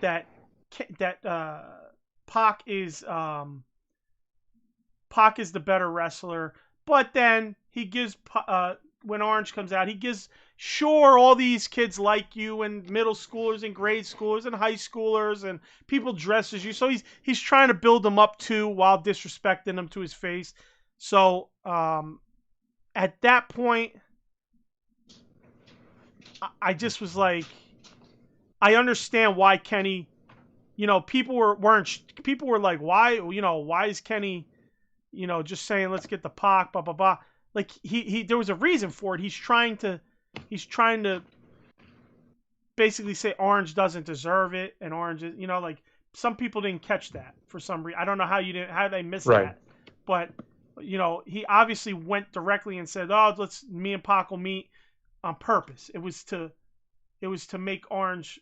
That Pac is the better wrestler, but then he gives when Orange comes out, he gives, sure, all these kids like you, and middle schoolers and grade schoolers and high schoolers and people dress as you. So he's trying to build them up too while disrespecting them to his face. So at that point, I just was like, I understand why Kenny, you know, people were like, why is Kenny, you know, just saying let's get the Pac, blah blah blah. Like he there was a reason for it. He's trying to basically say Orange doesn't deserve it, and Orange is, you know, like some people didn't catch that for some reason. I don't know how they missed that, but you know, he obviously went directly and said, "Oh, me and Pac will meet," on purpose. It was to it was to make Orange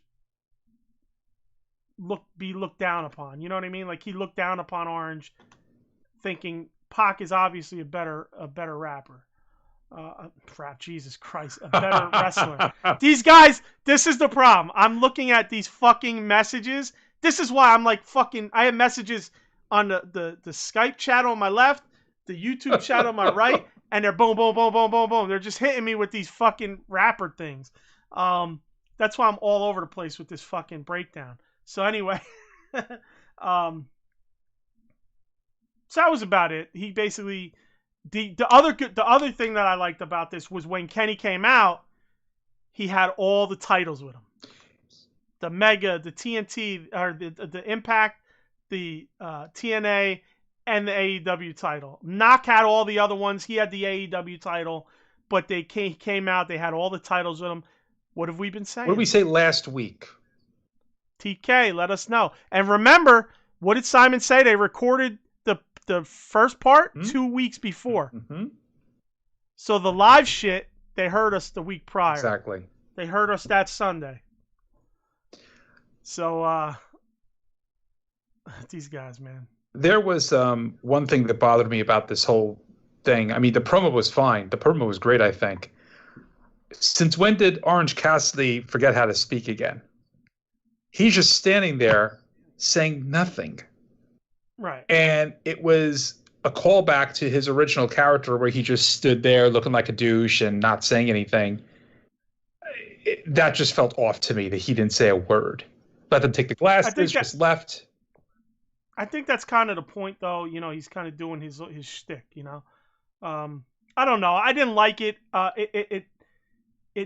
be looked down upon. You know what I mean? Like he looked down upon Orange, thinking Pac is obviously a better rapper. Jesus Christ, a better wrestler. These guys, this is the problem. I'm looking at these fucking messages. This is why I'm like fucking. I have messages on the Skype chat on my left, the YouTube chat on my right, and they're boom, boom, boom, boom, boom, boom. They're just hitting me with these fucking rapper things. That's why I'm all over the place with this fucking breakdown. So anyway, so that was about it. He basically the other thing that I liked about this was when Kenny came out, he had all the titles with him. The Mega, the TNT, or the Impact, the TNA, and the AEW title. Knock had all the other ones. He had the AEW title, but they came out. They had all the titles with him. What have we been saying? What did we say last week? TK, let us know. And remember, what did Simon say? They recorded the first part 2 weeks before. Mm-hmm. So the live shit, they heard us the week prior. Exactly. They heard us that Sunday. So, these guys, man. There was one thing that bothered me about this whole thing. I mean, the promo was fine. The promo was great, I think. Since when did Orange Cassidy forget how to speak again? He's just standing there saying nothing. Right. And it was a callback to his original character where he just stood there looking like a douche and not saying anything. That just felt off to me that he didn't say a word. Let them take the glasses, just left. I think that's kind of the point, though. You know, he's kind of doing his shtick, you know. I don't know. I didn't like it. It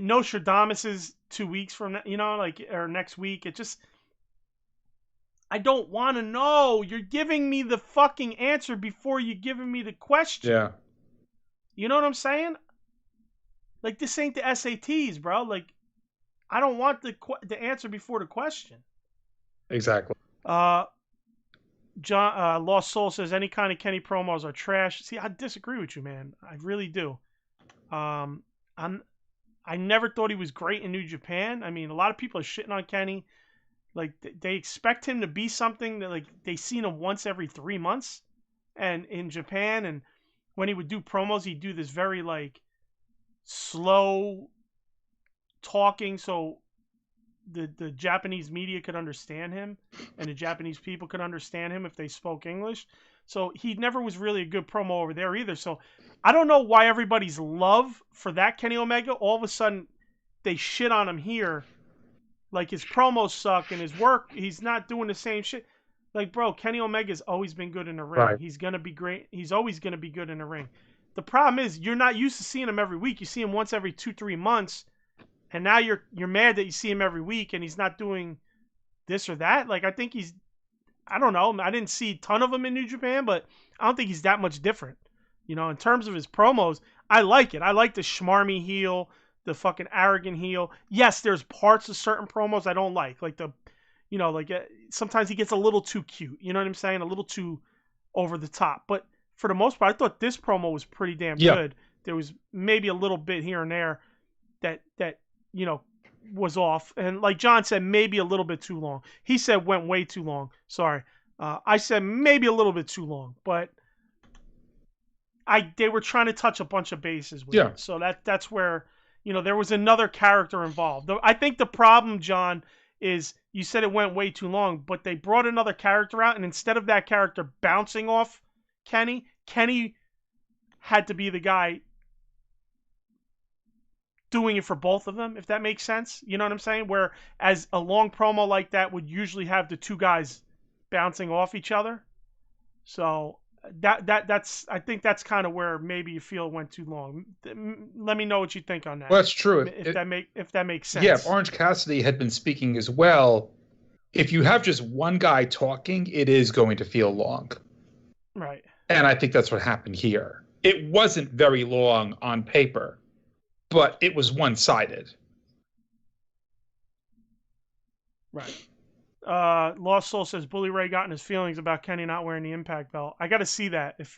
Nostradamus' 2 weeks from, you know, like, or next week. It just, I don't want to know. You're giving me the fucking answer before you're giving me the question. Yeah. You know what I'm saying? Like, this ain't the SATs, bro. Like, I don't want the answer before the question. Exactly. John Lost Soul says any kind of Kenny promos are trash. See, I disagree with you, man. I really do. I never thought he was great in New Japan. I mean, a lot of people are shitting on Kenny. Like, they expect him to be something that, like, they seen him once every 3 months, and in Japan, and when he would do promos, he'd do this very, like, slow talking, so the Japanese media could understand him, and the Japanese people could understand him if they spoke English. So he never was really a good promo over there either. So I don't know why everybody's love for that Kenny Omega, all of a sudden they shit on him here. Like, his promos suck and his work, he's not doing the same shit. Like, bro, Kenny Omega's always been good in the ring. Right. He's going to be great. He's always going to be good in the ring. The problem is you're not used to seeing him every week. You see him once every 2-3 months. And now you're mad that you see him every week and he's not doing this or that. Like, I think I don't know. I didn't see a ton of him in New Japan, but I don't think he's that much different. You know, in terms of his promos, I like it. I like the schmarmy heel, the fucking arrogant heel. Yes, there's parts of certain promos I don't like. Like sometimes he gets a little too cute. You know what I'm saying? A little too over the top. But for the most part, I thought this promo was pretty damn good. There was maybe a little bit here and there that you know, was off. And like John said, maybe a little bit too long. He said went way too long. Sorry. I said maybe a little bit too long, but they were trying to touch a bunch of bases with it. So that's where, you know, there was another character involved. I think the problem, John, is you said it went way too long, but they brought another character out, and instead of that character bouncing off Kenny had to be the guy doing it for both of them, if that makes sense. You know what I'm saying? Whereas a long promo like that would usually have the two guys bouncing off each other. So that's I think that's kind of where maybe you feel it went too long. Let me know what you think on that. Well, that's true. If that makes sense. Yeah, Orange Cassidy had been speaking as well. If you have just one guy talking, it is going to feel long. Right. And I think that's what happened here. It wasn't very long on paper, but it was one-sided. Right. Lost Soul says Bully Ray got in his feelings about Kenny not wearing the Impact belt. I got to see that. If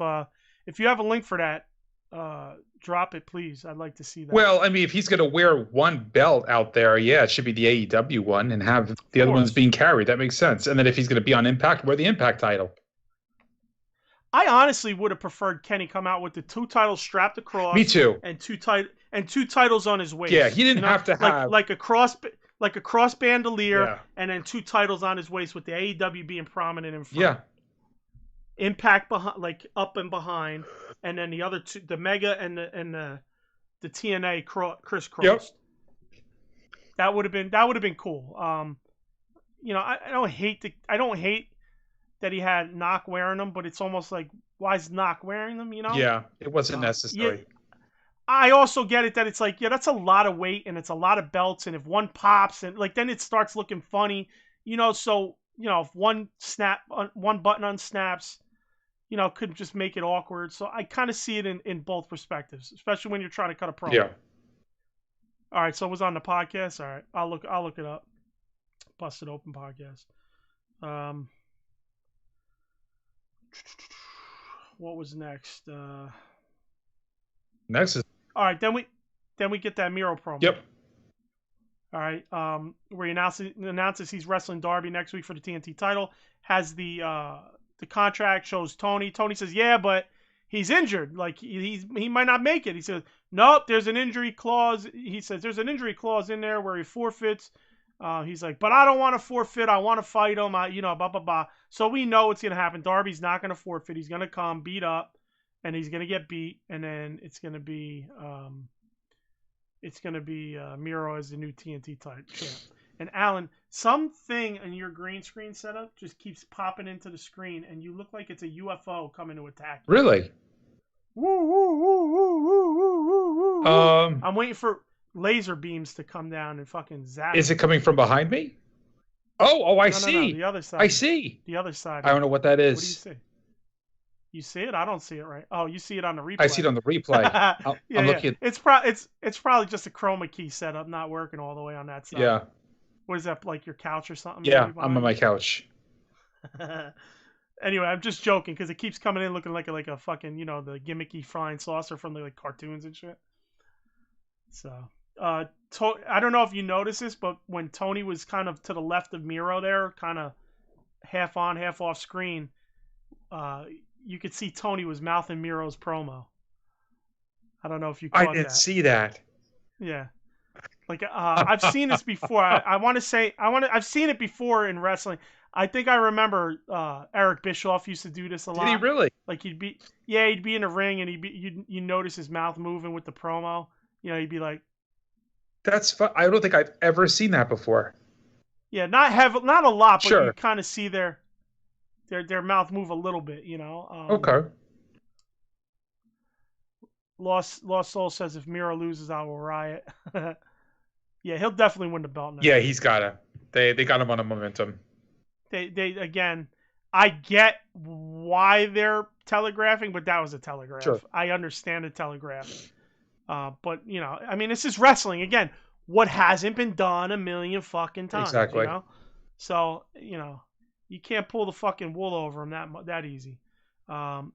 you have a link for that, Drop it, please. I'd like to see that. Well, I mean, if he's going to wear one belt out there, yeah, it should be the AEW one and have the other ones being carried. That makes sense. And then if he's going to be on Impact, wear the Impact title. I honestly would have preferred Kenny come out with the 2 titles strapped across. Me too. And 2 titles on his waist. Yeah, he didn't have to have like a cross bandolier, and then 2 titles on his waist with the AEW being prominent in front. Yeah. Impact behind, like up and behind, and then the other 2, the Mega and the TNA crisscrossed. Yep. That would have been cool. I don't hate that he had Knock wearing them, but it's almost like, why is Knock wearing them? Yeah, it wasn't necessary. Yeah, I also get it that it's like, that's a lot of weight and it's a lot of belts, and if one pops and like then it starts looking funny, So if one button unsnaps, could just make it awkward. So I kind of see it in both perspectives, especially when you're trying to cut a promo. Yeah. All right, so it was on the podcast. All right, I'll look it up. Busted Open podcast. What was next? Next is all right. Then we get that Miro promo. Yep. All right. Where he announces he's wrestling Darby next week for the TNT title. Has the contract, shows Tony. Tony says, yeah, but he's injured. Like he might not make it. He says, nope, there's an injury clause. He says there's an injury clause in there where he forfeits. He's like, but I don't want to forfeit. I want to fight him. Blah, blah, blah. So we know what's going to happen. Darby's not going to forfeit. He's going to come beat up, and he's going to get beat. And then it's going to be Miro as the new TNT title champ. And Alan, something in your green screen setup just keeps popping into the screen, and you look like it's a UFO coming to attack you. Really? Woo, woo, woo, woo, woo, woo, woo. I'm waiting for laser beams to come down and fucking zap. Is it coming from behind me? I see. No, the other side. I see. The other side. I don't know what that is. What do you see? You see it? I don't see it right. Oh, you see it on the replay. I see it on the replay. I'm looking. It's probably just a chroma key setup not working all the way on that side. Yeah. What is that, like your couch or something? Yeah, I'm on my couch. Anyway, I'm just joking because it keeps coming in looking like a fucking, the gimmicky flying saucer from the like cartoons and shit. So, I don't know if you noticed this, but when Tony was kind of to the left of Miro there, kind of half on, half off screen, you could see Tony was mouthing Miro's promo. I don't know if you caught that. I didn't see that. Yeah. Like I've seen this before. I've seen it before in wrestling. I think I remember Eric Bischoff used to do this a lot. Did he really? Like he'd be in the ring and you notice his mouth moving with the promo. He'd be like, "That's fun." I don't think I've ever seen that before. Yeah, not a lot, but sure. You kind of see their mouth move a little bit. Okay. Lost Soul says if Miro loses, I will riot. Yeah, he'll definitely win the belt now. Yeah, he's gotta. They got him on a momentum. They again, I get why they're telegraphing, but that was a telegraph. Sure. I understand the telegraph. But this is wrestling again. What hasn't been done a million fucking times? Exactly. So you can't pull the fucking wool over him that easy.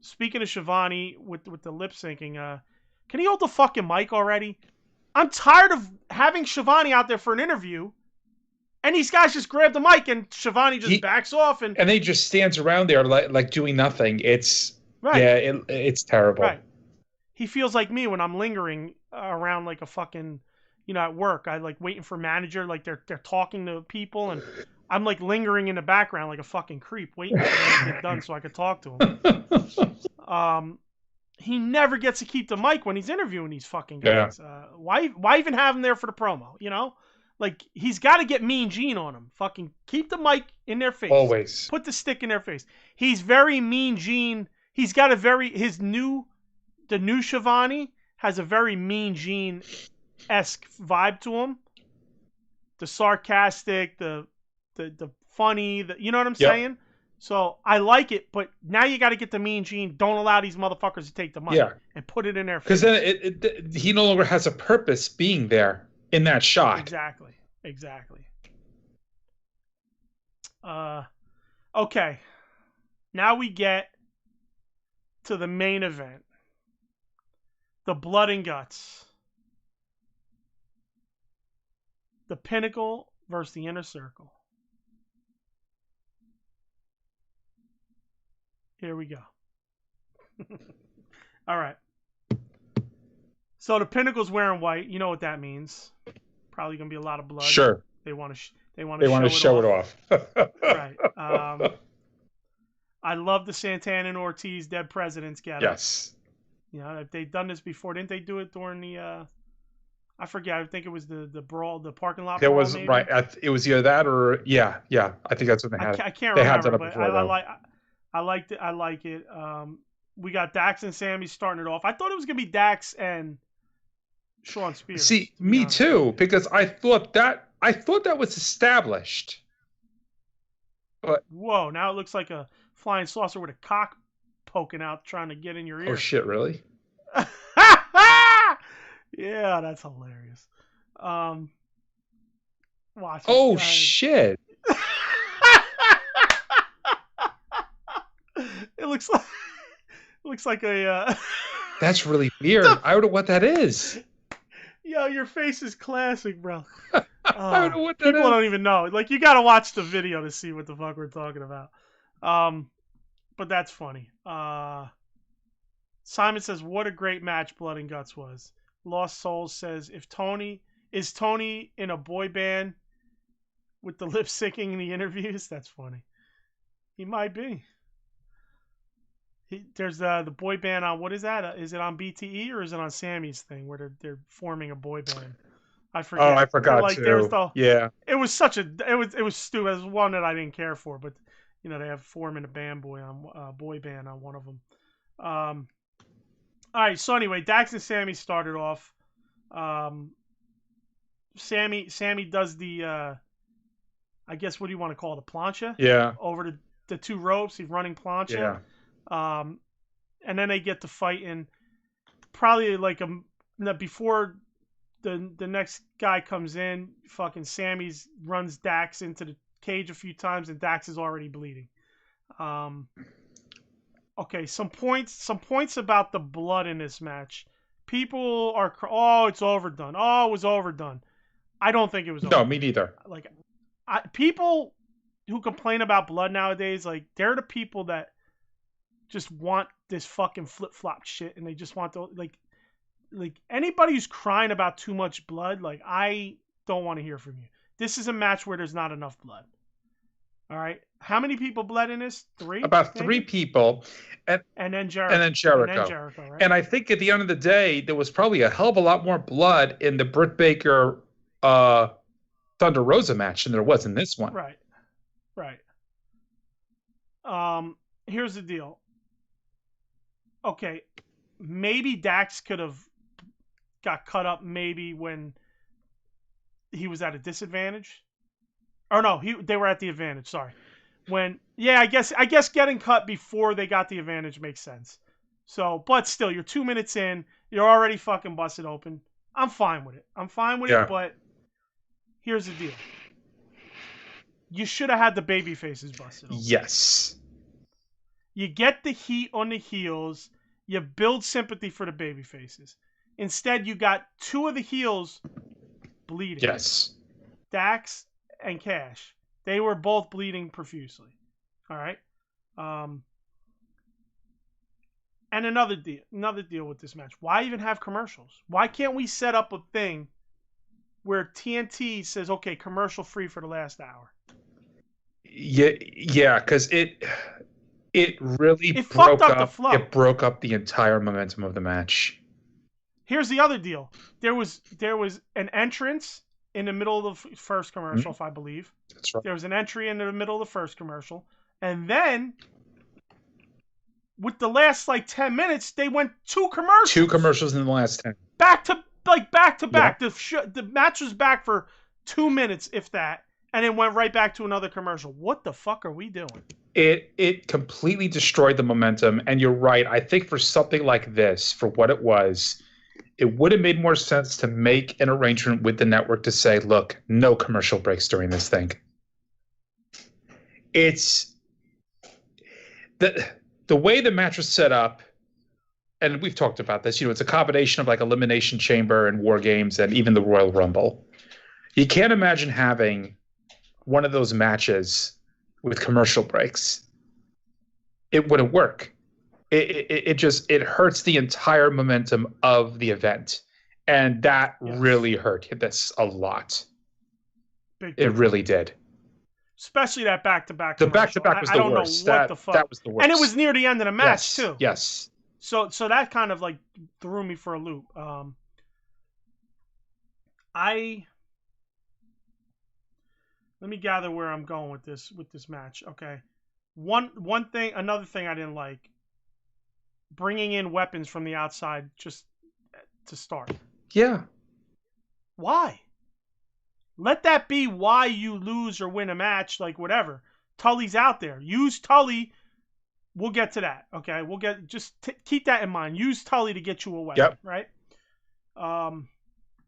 Speaking of Shivani with the lip syncing, can he hold the fucking mic already? I'm tired of having Shivani out there for an interview, and these guys just grab the mic and Shivani just backs off and he just stands around there like doing nothing. It's right. Yeah, it's terrible. Right. He feels like me when I'm lingering around like a fucking, at work. I like waiting for manager, like they're talking to people, and I'm like lingering in the background like a fucking creep, waiting for them to get done so I could talk to him. He never gets to keep the mic when he's interviewing these fucking guys. Yeah. Why even have him there for the promo? Like he's got to get Mean Gene on him. Fucking keep the mic in their face. Always put the stick in their face. He's very Mean Gene. He's got the new Shivani has a very Mean Gene-esque vibe to him. The sarcastic, the funny, you know what I'm saying? So I like it, but now you got to get the Mean Gene. Don't allow these motherfuckers to take the money and put it in their face. Because then he no longer has a purpose being there in that shot. Exactly. Okay. Now we get to the main event. The Blood and Guts. The Pinnacle versus the Inner Circle. Here we go. All right. So the Pinnacle's wearing white. You know what that means. Probably going to be a lot of blood. Sure. They want to show it off. Right. I love the Santana and Ortiz Dead Presidents getup. Yes. You know, if they've done this before, didn't they do it during the I forget. I think it was the brawl, the parking lot. There brawl, was maybe? right. It was either that or yeah. I think that's what they had. I can't they remember. Had done it but before, I liked it. I like it. We got Dax and Sammy starting it off. I thought it was gonna be Dax and Sean Spears. See, me too, because I thought that was established. But whoa, now it looks like a flying saucer with a cock poking out, trying to get in your ear. Oh shit! Really? Yeah, that's hilarious. Watch. Oh shit! It looks like a. That's really weird. I don't know what that is. Yo, your face is classic, bro. I don't know what that people is. Don't even know. Like, you gotta watch the video to see what the fuck we're talking about. But that's funny. Simon says, "What a great match Blood and Guts was." Lost Souls says, "Is Tony in a boy band with the lip syncing in the interviews?" That's funny. He might be. There's the boy band on, what is that? Is it on BTE or is it on Sammy's thing where they're forming a boy band? I forget. Oh, I forgot like, too. Yeah. It was stupid. It was one that I didn't care for, but you know, they have forming a boy band on one of them. All right. So anyway, Dax and Sammy started off. Sammy does the I guess, what do you want to call it, a plancha? Yeah. Over the two ropes. He's running plancha. Yeah. And then they get to fighting. Probably like before the next guy comes in, fucking Sammy's runs Dax into the cage a few times, and Dax is already bleeding. Okay, some points about the blood in this match. People are, it's overdone. Oh, it was overdone. I don't think it was overdone. No, me neither. Like, people who complain about blood nowadays, like, they're the people that just want this fucking flip-flop shit, and they just want to, like anybody who's crying about too much blood, like, I don't want to hear from you. This is a match where there's not enough blood. All right? How many people bled in this? 3? About maybe? 3 people. And then Jericho. Right? And I think at the end of the day, there was probably a hell of a lot more blood in the Britt Baker Thunder Rosa match than there was in this one. Right. Here's the deal. Okay, maybe Dax could have got cut up maybe when he was at a disadvantage. Or no, they were at the advantage, sorry. I guess getting cut before they got the advantage makes sense. So, but still, you're 2 minutes in, you're already fucking busted open. I'm fine with it, but here's the deal. You should have had the baby faces busted open. Yes. You get the heat on the heels. You build sympathy for the baby faces. Instead, you got 2 of the heels bleeding. Yes. Dax and Cash. They were both bleeding profusely. All right. And another deal with this match. Why even have commercials? Why can't we set up a thing where TNT says, okay, commercial free for the last hour? Yeah, because it really broke up the entire momentum of the match. Here's the other deal. There was an entrance in the middle of the first commercial, if I believe. That's right. There was an entry in the middle of the first commercial. And then, with the last, 10 minutes, they went 2 commercials. 2 commercials in the last 10. Back to back. Yeah. The match was back for 2 minutes, if that. And it went right back to another commercial. What the fuck are we doing? It completely destroyed the momentum. And you're right. I think for something like this, for what it was, it would have made more sense to make an arrangement with the network to say, look, no commercial breaks during this thing. It's the way the match was set up, and we've talked about this, it's a combination of like Elimination Chamber and War Games and even the Royal Rumble. You can't imagine having one of those matches with commercial breaks. It wouldn't work. It hurts the entire momentum of the event. And that really hurt this a lot. It really did. Especially that back-to-back. The back-to-back was the worst. I don't know what the fuck. That was the worst. And it was near the end of the match, too. Yes. So that kind of like threw me for a loop. Let me gather where I'm going with this match. Okay. Another thing I didn't like, bringing in weapons from the outside just to start. Yeah. Why? Let that be why you lose or win a match, like whatever. Tully's out there. Use Tully. We'll get to that. Okay. Keep that in mind. Use Tully to get you a weapon. Yep. Right.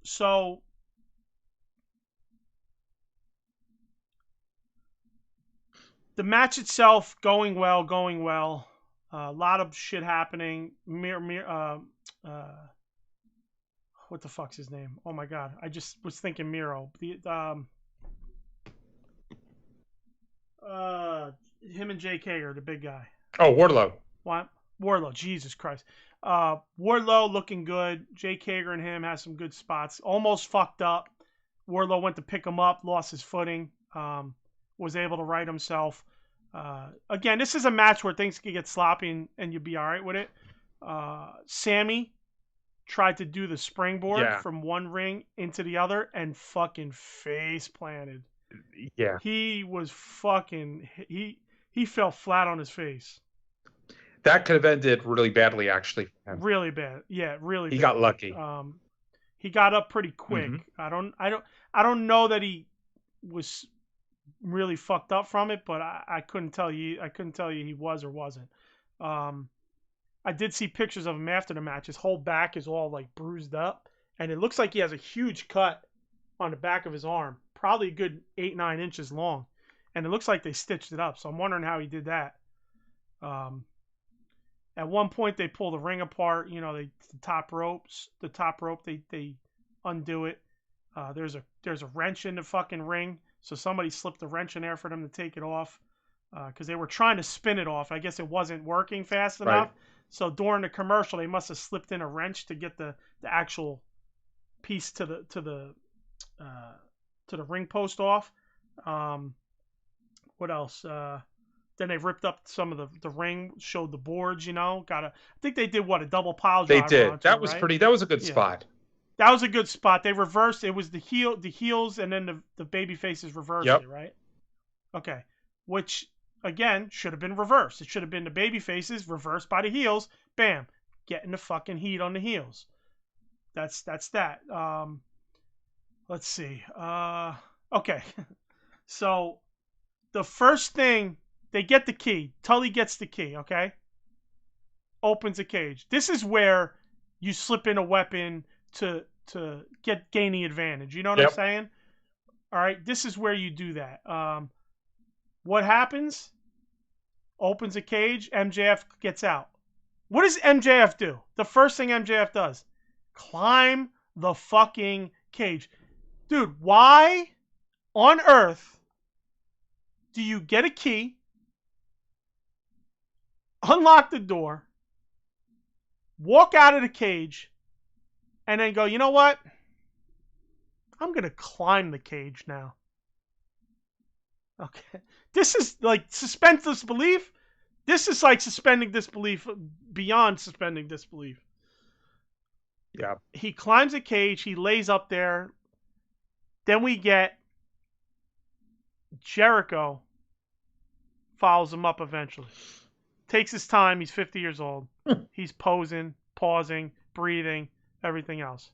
So the match itself going well. A lot of shit happening. What the fuck's his name? Oh my god, I just was thinking Miro. Him and JK are the big guy. Oh, Wardlow. What? Wardlow. Jesus Christ. Wardlow looking good. Jake Hager and him has some good spots. Almost fucked up. Wardlow went to pick him up, lost his footing. Was able to right himself. Again, this is a match where things could get sloppy and you'd be all right with it. Sammy tried to do the springboard from one ring into the other and fucking face planted. Yeah. He was fucking... He fell flat on his face. That could have ended really badly, actually. Really bad. Yeah, really bad. He got lucky. He got up pretty quick. Mm-hmm. I don't know that he was really fucked up from it, but I couldn't tell you. I couldn't tell you he was or wasn't. I did see pictures of him after the match. His whole back is all like bruised up, and it looks like he has a huge cut on the back of his arm, probably a good 8-9 inches long, and it looks like they stitched it up. So I'm wondering how he did that. At one point they pull the ring apart. The top rope. They undo it. There's a wrench in the fucking ring. So somebody slipped the wrench in there for them to take it off because they were trying to spin it off. I guess it wasn't working fast enough. Right. So during the commercial, they must have slipped in a wrench to get the actual piece to the ring post off. What else? Then they ripped up some of the ring, showed the boards. I think they did a double pile driver. They did. That was pretty. That was a good spot. That was a good spot. They reversed. It was the heels, and then the baby faces reversed it, right? Okay. Which, again, should have been reversed. It should have been the baby faces reversed by the heels. Bam. Getting the fucking heat on the heels. That's that. Let's see. Okay. So, the first thing, they get the key. Tully gets the key, okay? Opens a cage. This is where you slip in a weapon to gain the advantage. You know what I'm saying? All right, this is where you do that. What happens? Opens a cage. MJF gets out. What does MJF do? The first thing MJF does, climb the fucking cage. Dude, why on earth do you get a key, unlock the door, walk out of the cage, and then go, you know what? I'm going to climb the cage now. Okay. This is like suspend disbelief. This is like suspending disbelief beyond suspending disbelief. Yeah. He climbs a cage. He lays up there. Then we get Jericho follows him up eventually. Takes his time. He's 50 years old. He's posing, pausing, breathing, everything else,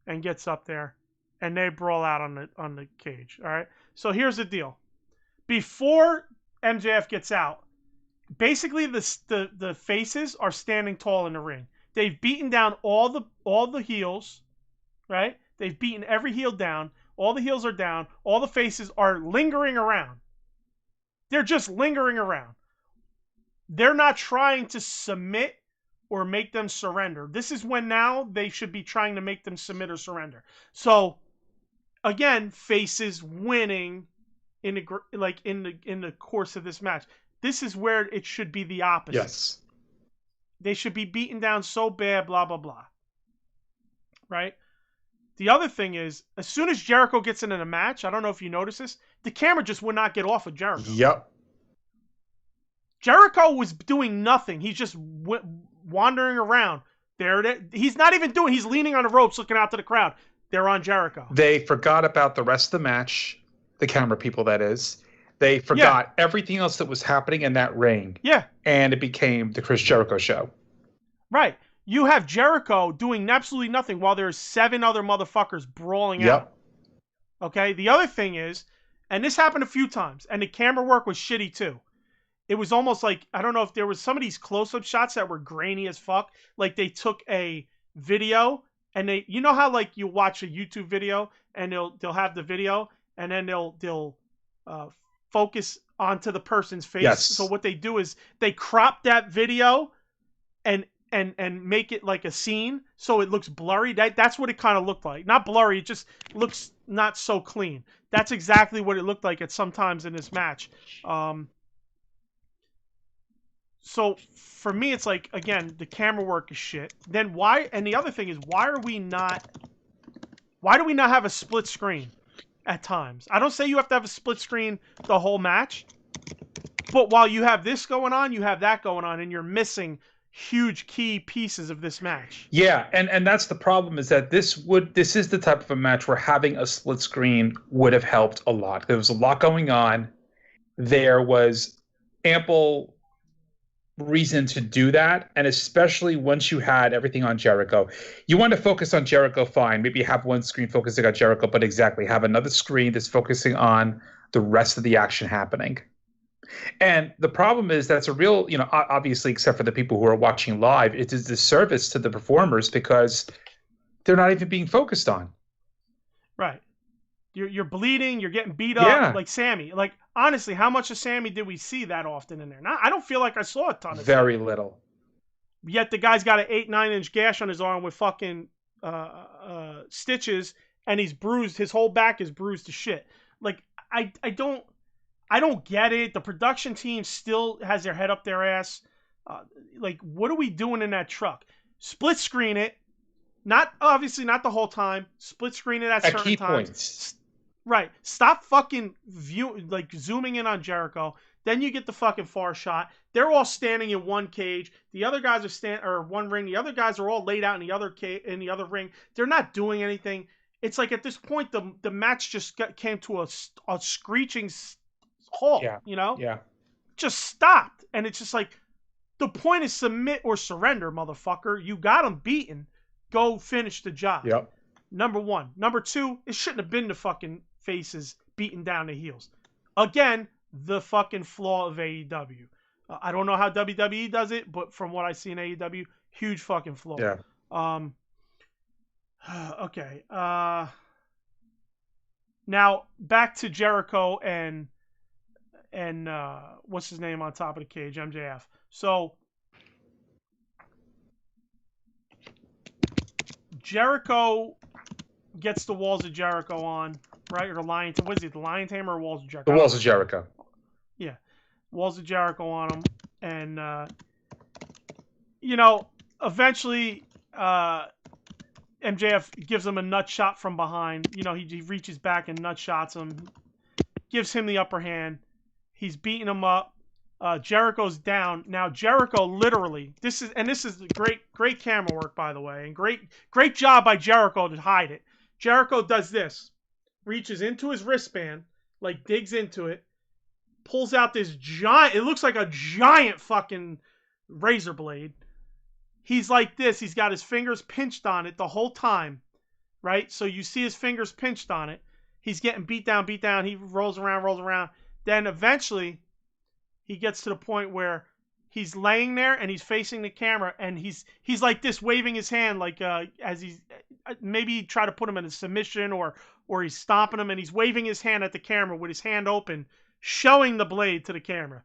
and gets up there, and they brawl out on the cage. All right. So here's the deal. Before MJF gets out, basically the faces are standing tall in the ring. They've beaten down all the heels, right? They've beaten every heel down. All the heels are down. All the faces are lingering around. They're just lingering around. They're not trying to submit or make them surrender. This is when now they should be trying to make them submit or surrender. So again, faces winning in the course of this match. This is where it should be the opposite. Yes. They should be beaten down so bad, blah, blah, blah. Right? The other thing is, as soon as Jericho gets into the match, I don't know if you notice this, the camera just would not get off of Jericho. Yep. Jericho was doing nothing. He's just wandering around. He's not even doing, he's leaning on the ropes looking out to the crowd. They're on Jericho. They forgot about the rest of the match, the camera people, that is. They forgot everything else that was happening in that ring. Yeah. And it became the Chris Jericho show. Right. You have Jericho doing absolutely nothing while there's 7 other motherfuckers brawling out. Okay? The other thing is, and this happened a few times, and the camera work was shitty too. It was almost like, I don't know if there was some of these close-up shots that were grainy as fuck. Like they took a video and you know how like you watch a YouTube video and they'll have the video and then they'll focus onto the person's face. Yes. So what they do is they crop that video and make it like a scene so it looks blurry. That's what it kind of looked like. Not blurry, it just looks not so clean. That's exactly what it looked like at some times in this match. So for me, it's like, again, the camera work is shit. Then why? And the other thing is, why do we not have a split screen at times? I don't say you have to have a split screen the whole match, but while you have this going on, you have that going on, and you're missing huge key pieces of this match. Yeah, and that's the problem, is that this is the type of a match where having a split screen would have helped a lot. There was a lot going on. There was ample reason to do that, and especially once you had everything on Jericho. You want to focus on Jericho, fine. Maybe have one screen focusing on Jericho, but exactly, have another screen that's focusing on the rest of the action happening. And the problem is that's a real, obviously, except for the people who are watching live, it is a disservice to the performers because they're not even being focused on. Right. You're bleeding, you're getting beat up, like Sammy. Like, honestly, how much of Sammy did we see that often in there? I don't feel like I saw a ton of Very Sammy. little. Yet the guy's got an 8-9-inch gash on his arm with fucking stitches, and he's bruised. His whole back is bruised to shit. Like, I don't get it. The production team still has their head up their ass. Like, what are we doing in that truck? Split screen it. Obviously not the whole time. Split screen it at certain key times. Points. Right. Stop fucking zooming in on Jericho. Then you get the fucking far shot. They're all standing in one cage. The other guys are one ring. The other guys are all laid out in the other ring. They're not doing anything. It's like at this point the match just came to a screeching halt. Yeah. Yeah. Just stopped, and it's just like the point is submit or surrender, motherfucker. You got them beaten. Go finish the job. Yep. Number one. Number two, it shouldn't have been the fucking faces beating down the heels. Again, the fucking flaw of AEW. I don't know how WWE does it, but from what I see in AEW, huge fucking flaw. Yeah. Okay. Now back to Jericho and what's his name on top of the cage, MJF. So Jericho gets the Walls of Jericho on, right? Or the Lion, what is it? The Lion Tamer or Walls of Jericho? The Walls of Jericho. Yeah. Walls of Jericho on him. And, eventually MJF gives him a nut shot from behind. He reaches back and nut shots him. Gives him the upper hand. He's beating him up. Jericho's down. Now Jericho literally, this is great camera work, by the way, and great job by Jericho to hide it. Jericho does this, reaches into his wristband, like digs into it, pulls out this giant, it looks like a giant fucking razor blade. He's like this, he's got his fingers pinched on it the whole time, right? So you see his fingers pinched on it. He's getting beat down, he rolls around. Then eventually he gets to the point where he's laying there and he's facing the camera and he's like this, waving his hand like as he's maybe try to put him in a submission or he's stomping him, and he's waving his hand at the camera with his hand open, showing the blade to the camera.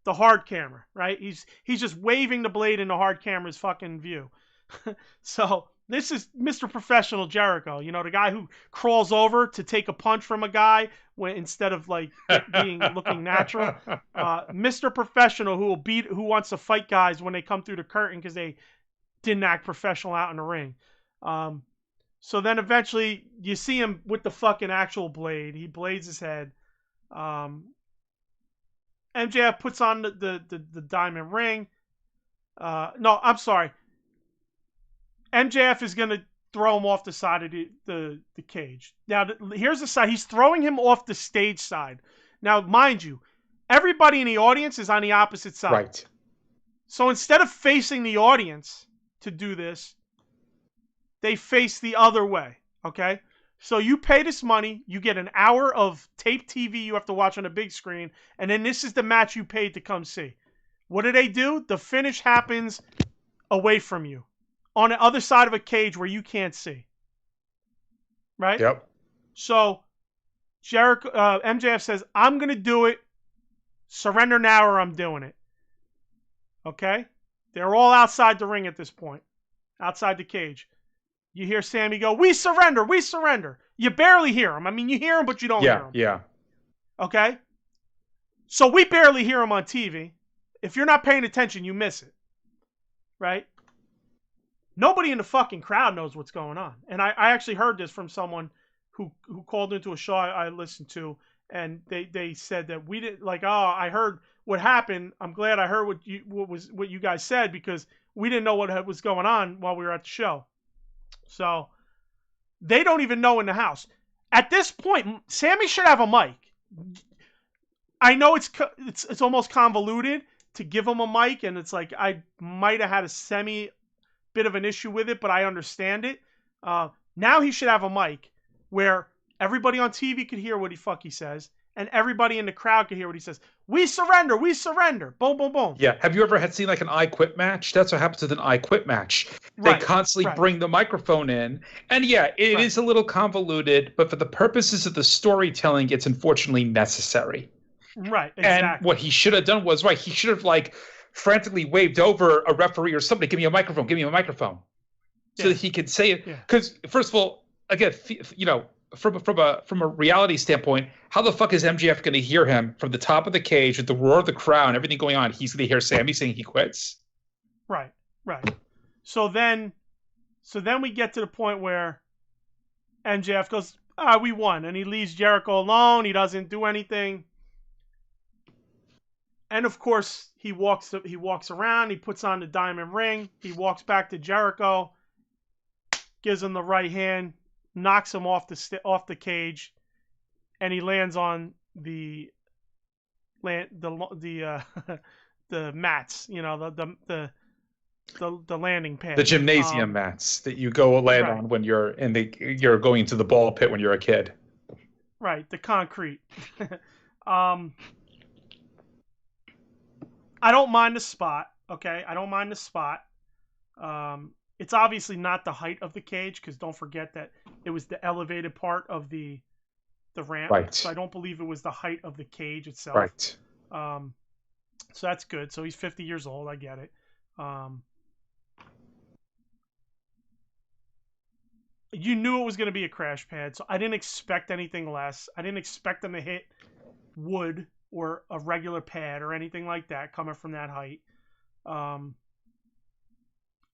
the hard camera, right? He's just waving the blade in the hard camera's fucking view. So this is Mr. Professional Jericho, the guy who crawls over to take a punch from a guy when instead of like it looking natural. Mr. Professional who wants to fight guys when they come through the curtain because they didn't act professional out in the ring. So then eventually you see him with the fucking actual blade. He blades his head. MJF puts on the diamond ring. No, I'm sorry. MJF is going to throw him off the side of the cage. Now, here's the side. He's throwing him off the stage side. Now, mind you, everybody in the audience is on the opposite side. Right. So instead of facing the audience to do this, they face the other way. Okay? So you pay this money. You get an hour of tape TV you have to watch on a big screen. And then this is the match you paid to come see. What do? The finish happens away from you, on the other side of a cage where you can't see. Right? Yep. So Jericho, MJF says, I'm going to do it. Surrender now or I'm doing it. Okay? They're all outside the ring at this point. Outside the cage. You hear Sammy go, we surrender, we surrender. You barely hear him. I mean, you hear him, but you don't hear him. Yeah. Okay? So we barely hear him on TV. If you're not paying attention, you miss it. Right? Nobody in the fucking crowd knows what's going on. And I actually heard this from someone who called into a show I listened to, and they said that we didn't I heard what happened. I'm glad I heard what you guys said because we didn't know what was going on while we were at the show. So they don't even know in the house. At this point, Sammy should have a mic. I know it's almost convoluted to give him a mic, and it's like I might have had a semi bit of an issue with it, but I understand it. Now he should have a mic where everybody on TV could hear what he says, and everybody in the crowd could hear what he says. We surrender, we surrender. Boom, boom, boom. Yeah. Have you ever seen like an I Quit match? That's what happens with an I Quit match. They constantly bring the microphone in, and yeah, it is a little convoluted, but for the purposes of the storytelling, it's unfortunately necessary. Right. Exactly. And what he should have done was he should have frantically waved over a referee or somebody, give me a microphone, so that he could say it. Because first of all, again, from a reality standpoint, how the fuck is MJF going to hear him from the top of the cage with the roar of the crowd and everything going on? He's going to hear Sammy saying he quits. Right. So then we get to the point where MJF goes, we won, and he leaves Jericho alone. He doesn't do anything. And of course, he walks around. He puts on the diamond ring. He walks back to Jericho, gives him the right hand, knocks him off the cage, and he lands on the mats. The landing pad. The gymnasium mats that you go land on when you're you're going into the ball pit when you're a kid. Right, the concrete. I don't mind the spot, okay? I don't mind the spot. It's obviously not the height of the cage because don't forget that it was the elevated part of the ramp. Right. So I don't believe it was the height of the cage itself. Right. So that's good. So he's 50 years old. I get it. You knew it was going to be a crash pad, so I didn't expect anything less. I didn't expect them to hit wood or a regular pad or anything like that coming from that height.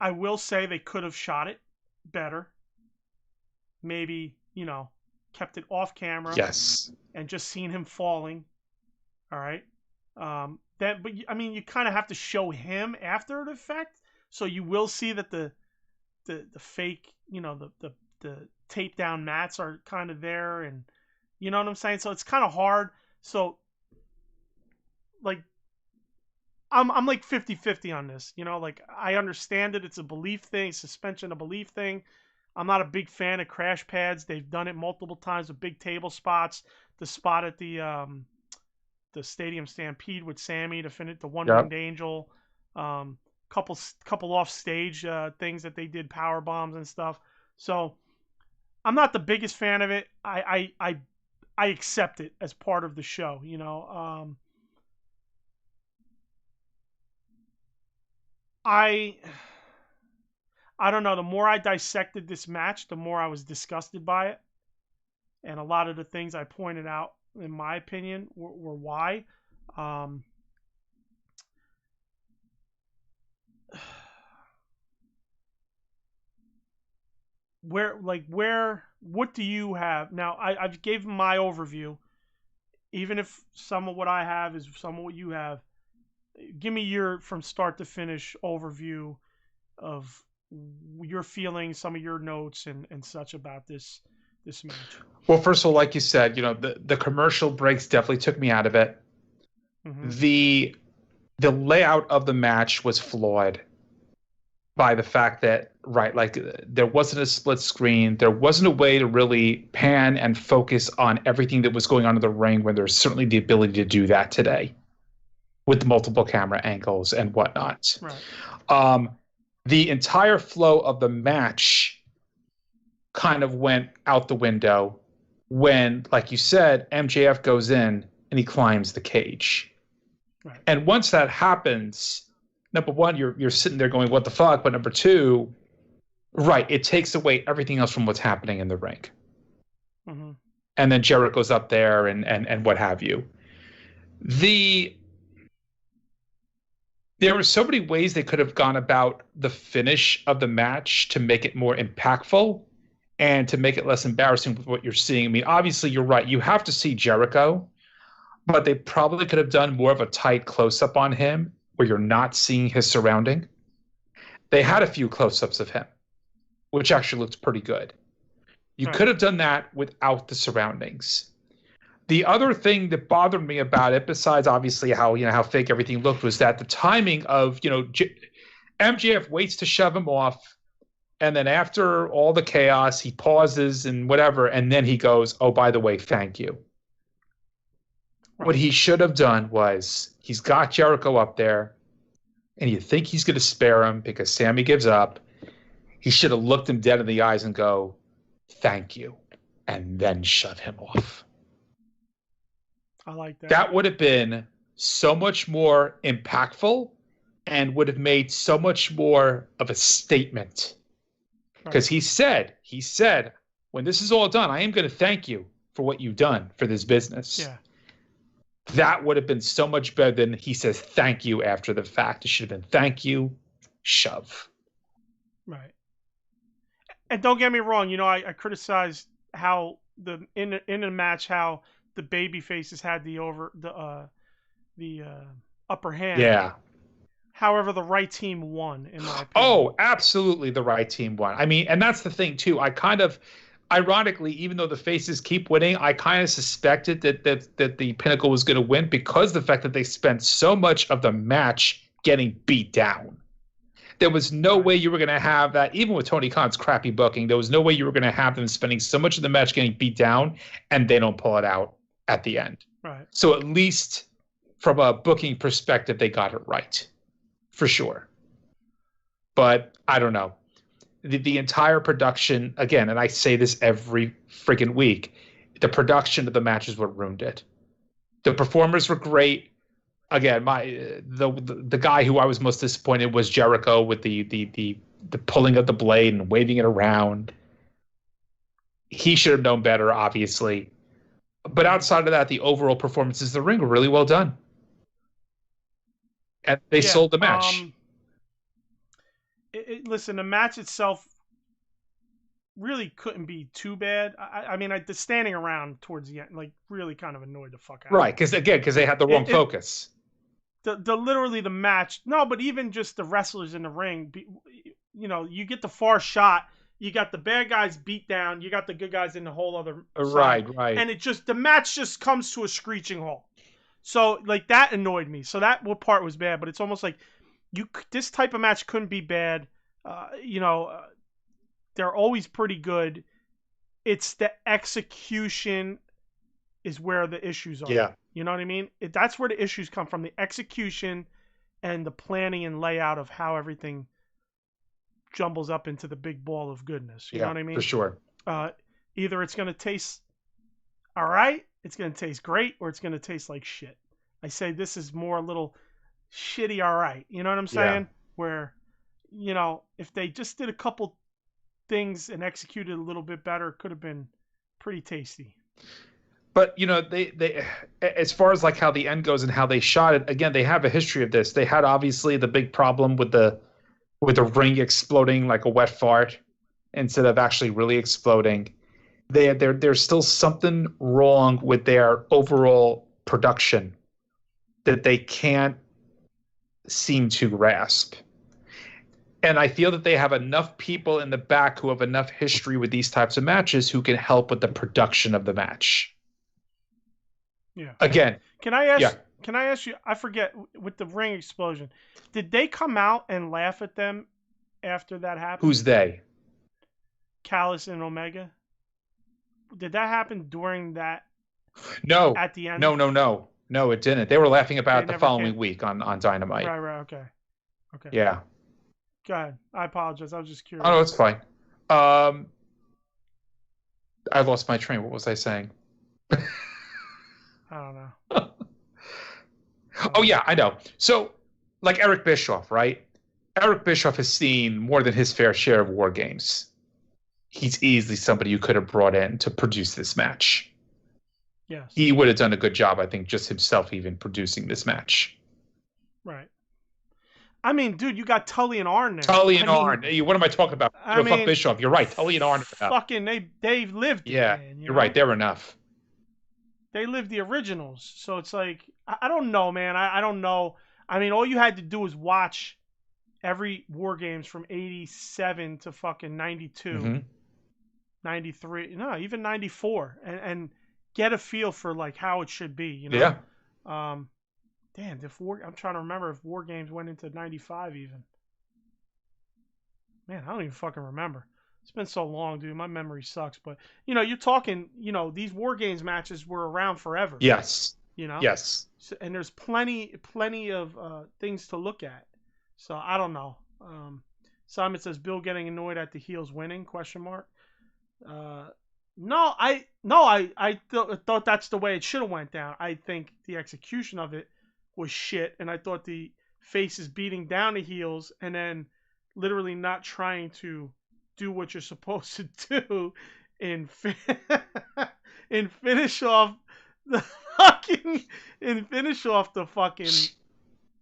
I will say they could have shot it better. Maybe, kept it off camera. Yes. And just seen him falling. All right. But I mean, you kind of have to show him after the fact, so you will see that the fake, the tape down mats are kind of there, and you know what I'm saying. So it's kind of hard. So I'm like 50-50 on this. I understand it. It's a belief thing, suspension of belief thing. I'm not a big fan of crash pads. They've done it multiple times with big table spots. The spot at the Stadium Stampede with Sammy to finish the One-Winged Angel. Couple off stage things that they did, power bombs and stuff. So I'm not the biggest fan of it. I accept it as part of the show. I don't know. The more I dissected this match, the more I was disgusted by it. And a lot of the things I pointed out, in my opinion, were why. Um, what do you have? Now, I've gave my overview. Even if some of what I have is some of what you have, give me your from start to finish overview of your feelings, some of your notes and such about this match. Well, first of all, like you said, the commercial breaks definitely took me out of it. Mm-hmm. The layout of the match was flawed by the fact that, right, like there wasn't a split screen. There wasn't a way to really pan and focus on everything that was going on in the ring when there's certainly the ability to do that today with multiple camera angles and whatnot. Right. The entire flow of the match kind of went out the window when, like you said, MJF goes in and he climbs the cage. Right. And once that happens, number one, you're sitting there going, what the fuck? But number two, right, it takes away everything else from what's happening in the ring. Mm-hmm. And then Jericho's up there and what have you. There were so many ways they could have gone about the finish of the match to make it more impactful and to make it less embarrassing with what you're seeing. I mean, obviously, you're right. You have to see Jericho, but they probably could have done more of a tight close-up on him where you're not seeing his surrounding. They had a few close-ups of him, which actually looked pretty good. You could have done that without the surroundings. The other thing that bothered me about it, besides obviously how fake everything looked, was that the timing of, MJF waits to shove him off, and then after all the chaos, he pauses and whatever, and then he goes, oh, by the way, thank you. Right. What he should have done was, he's got Jericho up there, and you think he's going to spare him because Sammy gives up. He should have looked him dead in the eyes and go, thank you, and then shut him off. I like that. That would have been so much more impactful and would have made so much more of a statement. Because he said, when this is all done, I am going to thank you for what you've done for this business. Yeah. That would have been so much better than he says thank you after the fact. It should have been thank you, shove. Right. And don't get me wrong, I criticized how in a match how the baby faces had the upper hand. Yeah. However, the right team won, in my opinion. Oh, absolutely, the right team won. I mean, and that's the thing too. I kind of, ironically, even though the faces keep winning, I kind of suspected that the Pinnacle was going to win because the fact that they spent so much of the match getting beat down. There was no way you were going to have that, even with Tony Khan's crappy booking, there was no way you were going to have them spending so much of the match getting beat down and they don't pull it out at the end. Right. So at least from a booking perspective, they got it right. For sure. But I don't know. The entire production, again, and I say this every freaking week, the production of the match is what ruined it. The performers were great. Again, the guy who I was most disappointed was Jericho with the pulling of the blade and waving it around. He should have known better, obviously. But outside of that, the overall performances of the ring were really well done. And they sold the match. Listen, the match itself really couldn't be too bad. I mean, the standing around towards the end, really kind of annoyed the fuck out. Right, because they had the wrong focus. Literally the match. No, but even just the wrestlers in the ring, you get the far shot. You got the bad guys beat down. You got the good guys in the whole other side. Right. And the match just comes to a screeching halt. So, that annoyed me. So that part was bad, but it's almost like this type of match couldn't be bad. They're always pretty good. It's the execution is where the issues are. Yeah. You know what I mean? That's where the issues come from, the execution and the planning and layout of how everything jumbles up into the big ball of goodness. You know what I mean? For sure. Either it's going to taste all right, it's going to taste great, or it's going to taste like shit. I say this is more a little shitty all right. You know what I'm saying? where, you know, if they just did a couple things and executed a little bit better, it could have been pretty tasty. But you know, they as far as like how the end goes and how they shot it, again, they have a history of this. They had obviously the big problem with the ring exploding like a wet fart instead of actually really exploding. There's still something wrong with their overall production that they can't seem to grasp. And I feel that they have enough people in the back who have enough history with these types of matches who can help with the production of the match. Yeah. Again, can I ask you, I forget, with the ring explosion, did they come out and laugh at them after that happened? Who's they? Callis and Omega. Did that happen during that? No. At the end? No, it didn't. They were laughing about it the following week on Dynamite. Right, okay. Yeah. Go ahead. I apologize. I was just curious. Oh, no, it's fine. I lost my train. What was I saying? I don't know. Oh, yeah, I know. So, like Eric Bischoff, right? Eric Bischoff has seen more than his fair share of war games. He's easily somebody you could have brought in to produce this match. Yes. He would have done a good job, I think, just himself even producing this match. Right. I mean, dude, you got Tully and Arn there. Tully and Arn. What am I talking about? Fuck Bischoff. You're right. Tully and Arn. Fucking, they've lived. Yeah, man, you're right. They're enough. They lived the originals. So it's like, I don't know, man. I don't know. I mean, all you had to do was watch every War Games from 87 to fucking 92, 93, no, even 94, and get a feel for like how it should be, you know? Yeah. Damn, I'm trying to remember if War Games went into 95 even. Man, I don't even fucking remember. It's been so long, dude. My memory sucks. But, you know, you're talking, you know, these War Games matches were around forever. Yes. You know? Yes. So, and there's plenty of things to look at. So, I don't know. Simon says, Bill getting annoyed at the heels winning, ? No, I thought that's the way it should have went down. I think the execution of it was shit, and I thought the faces beating down the heels and then literally not trying to do what you're supposed to do and finish off the fucking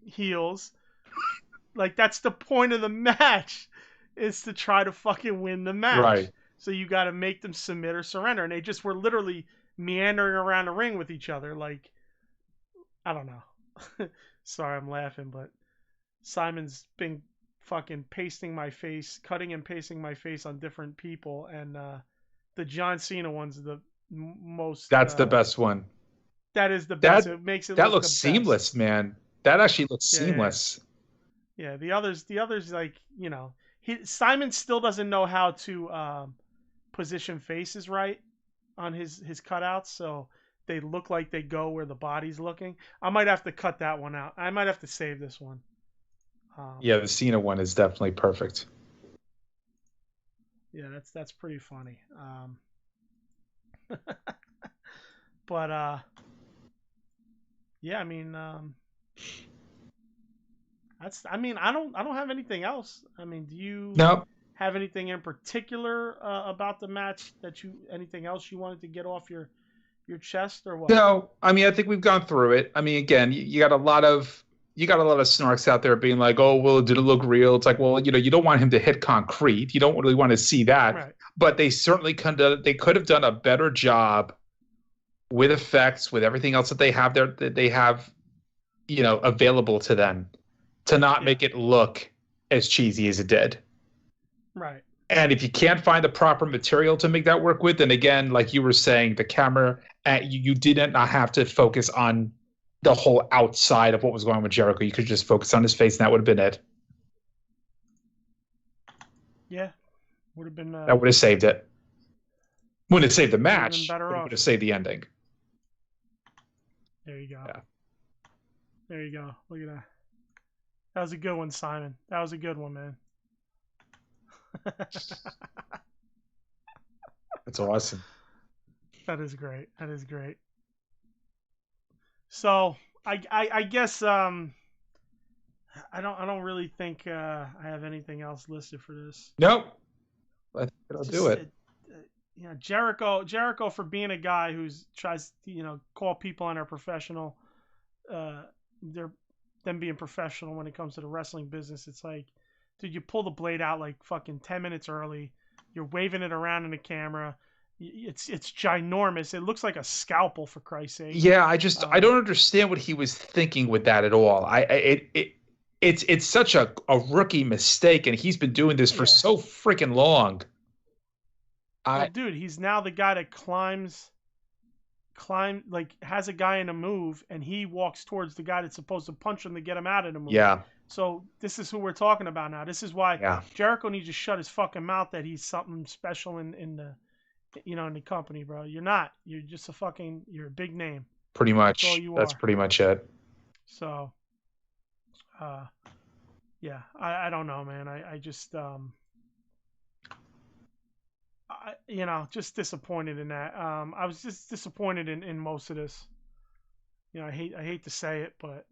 heels. Like, that's the point of the match, is to try to fucking win the match. Right. So you got to make them submit or surrender. And they just were literally meandering around the ring with each other. Like, I don't know. Sorry, I'm laughing, but Simon's been fucking cutting and pasting my face on different people. And the John Cena one's the most. That's the best one. That is the best. It makes it that looks seamless, man. That actually looks seamless. Yeah, the others, like, you know, Simon still doesn't know how to position faces right on his cutouts, so they look like they go where the body's looking. I might have to cut that one out. I might have to save this one. Yeah, the Cena one is definitely perfect. Yeah, that's pretty funny. But yeah, I mean, I don't have anything else. I mean, do you have anything in particular about the match anything else you wanted to get off your chest or what? No, I mean, I think we've gone through it. I mean, again, you got a lot of snarks out there being like, oh, well, did it look real? It's like, well, you know, you don't want him to hit concrete. You don't really want to see that. Right. But they certainly could have done a better job with effects, with everything else that they have there, that they have, you know, available to them, to not make it look as cheesy as it did. Right. And if you can't find the proper material to make that work with, then again, like you were saying, the camera, you didn't not have to focus on the whole outside of what was going on with Jericho. You could just focus on his face, and that would have been it. Yeah. Would have been... that would have saved it. Wouldn't have saved the match, but it would have saved the ending. There you go. Yeah. There you go. Look at that. That was a good one, Simon. That was a good one, man. That's awesome. That is great. So I guess I don't really think I have anything else listed for this. Nope. I think I'll Just, do it. Jericho for being a guy who's tries to call people on their professional, they're them being professional when it comes to the wrestling business. It's like, dude, you pull the blade out like fucking 10 minutes early. You're waving it around in the camera. It's ginormous. It looks like a scalpel, for Christ's sake. Yeah, I don't understand what he was thinking with that at all. It's such a rookie mistake, and he's been doing this for so freaking long. Dude, he's now the guy that has a guy in a move, and he walks towards the guy that's supposed to punch him to get him out of the move. Yeah. So this is who we're talking about now. This is why Jericho needs to shut his fucking mouth that he's something special in the in the company, bro. You're not. You're just you're a big name. Pretty much. That's all you That's are. pretty much it. So, yeah, I don't know, man. I just, just disappointed in that. I was just disappointed in most of this. I hate to say it, but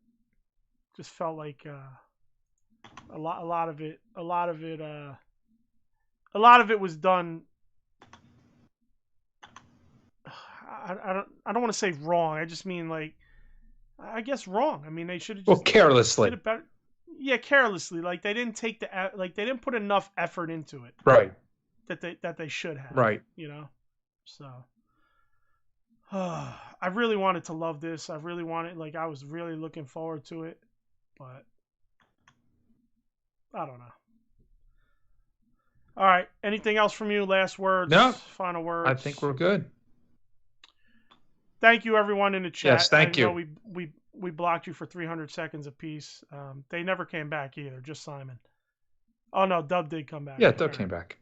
just felt like a lot of it was done. I don't want to say wrong. I just mean I guess wrong. I mean, they should have just carelessly. did it better. Yeah, carelessly. Like they didn't they didn't put enough effort into it. Right. That they should have. Right. So I really wanted to love this. I really wanted, I was really looking forward to it, but I don't know. All right. Anything else from you? Last words? No. Final words? I think we're good. Thank you, everyone in the chat. Yes, thank you. We blocked you for 300 seconds apiece. They never came back either, just Simon. Oh, no, Dub did come back. Yeah, Dub came back.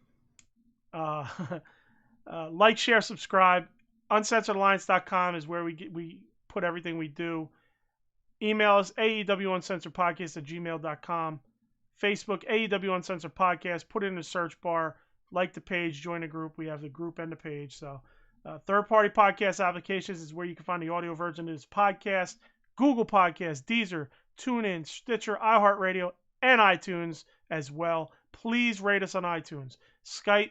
Like, share, subscribe. Uncensoredalliance.com is where we put everything we do. Email us, AEW Uncensored Podcast @gmail.com. Facebook, AEW Uncensored Podcast. Put it in the search bar. Like the page, join the group. We have the group and the page. So, third-party podcast applications is where you can find the audio version of this podcast. Google Podcasts, Deezer, TuneIn, Stitcher, iHeart Radio, and iTunes as well. Please rate us on iTunes. Skype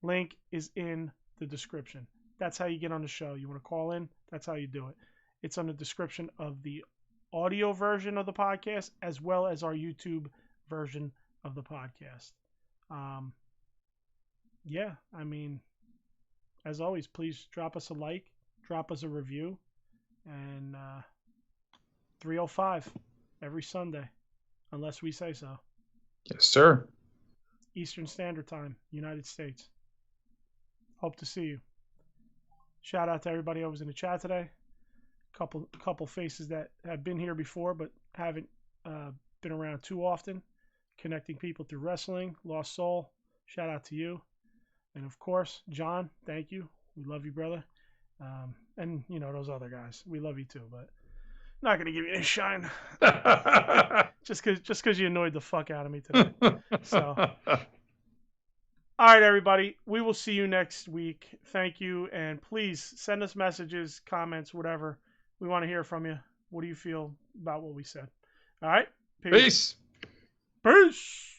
link is in the description. That's how you get on the show. You want to call in? That's how you do it. It's on the description of the audio version of the podcast as well as our YouTube version of the podcast. Yeah, I mean, as always, please drop us a like, drop us a review, and 3:05 every Sunday, unless we say so. Yes, sir. Eastern Standard Time, United States. Hope to see you. Shout out to everybody who was in the chat today. Couple faces that have been here before but haven't been around too often. Connecting people through wrestling. Lost Soul, shout out to you. And of course, John, thank you. We love you, brother. And those other guys, we love you too. But I'm not gonna give you any shine. just cause you annoyed the fuck out of me today. So, all right, everybody. We will see you next week. Thank you, and please send us messages, comments, whatever. We want to hear from you. What do you feel about what we said? All right. Peace. Peace.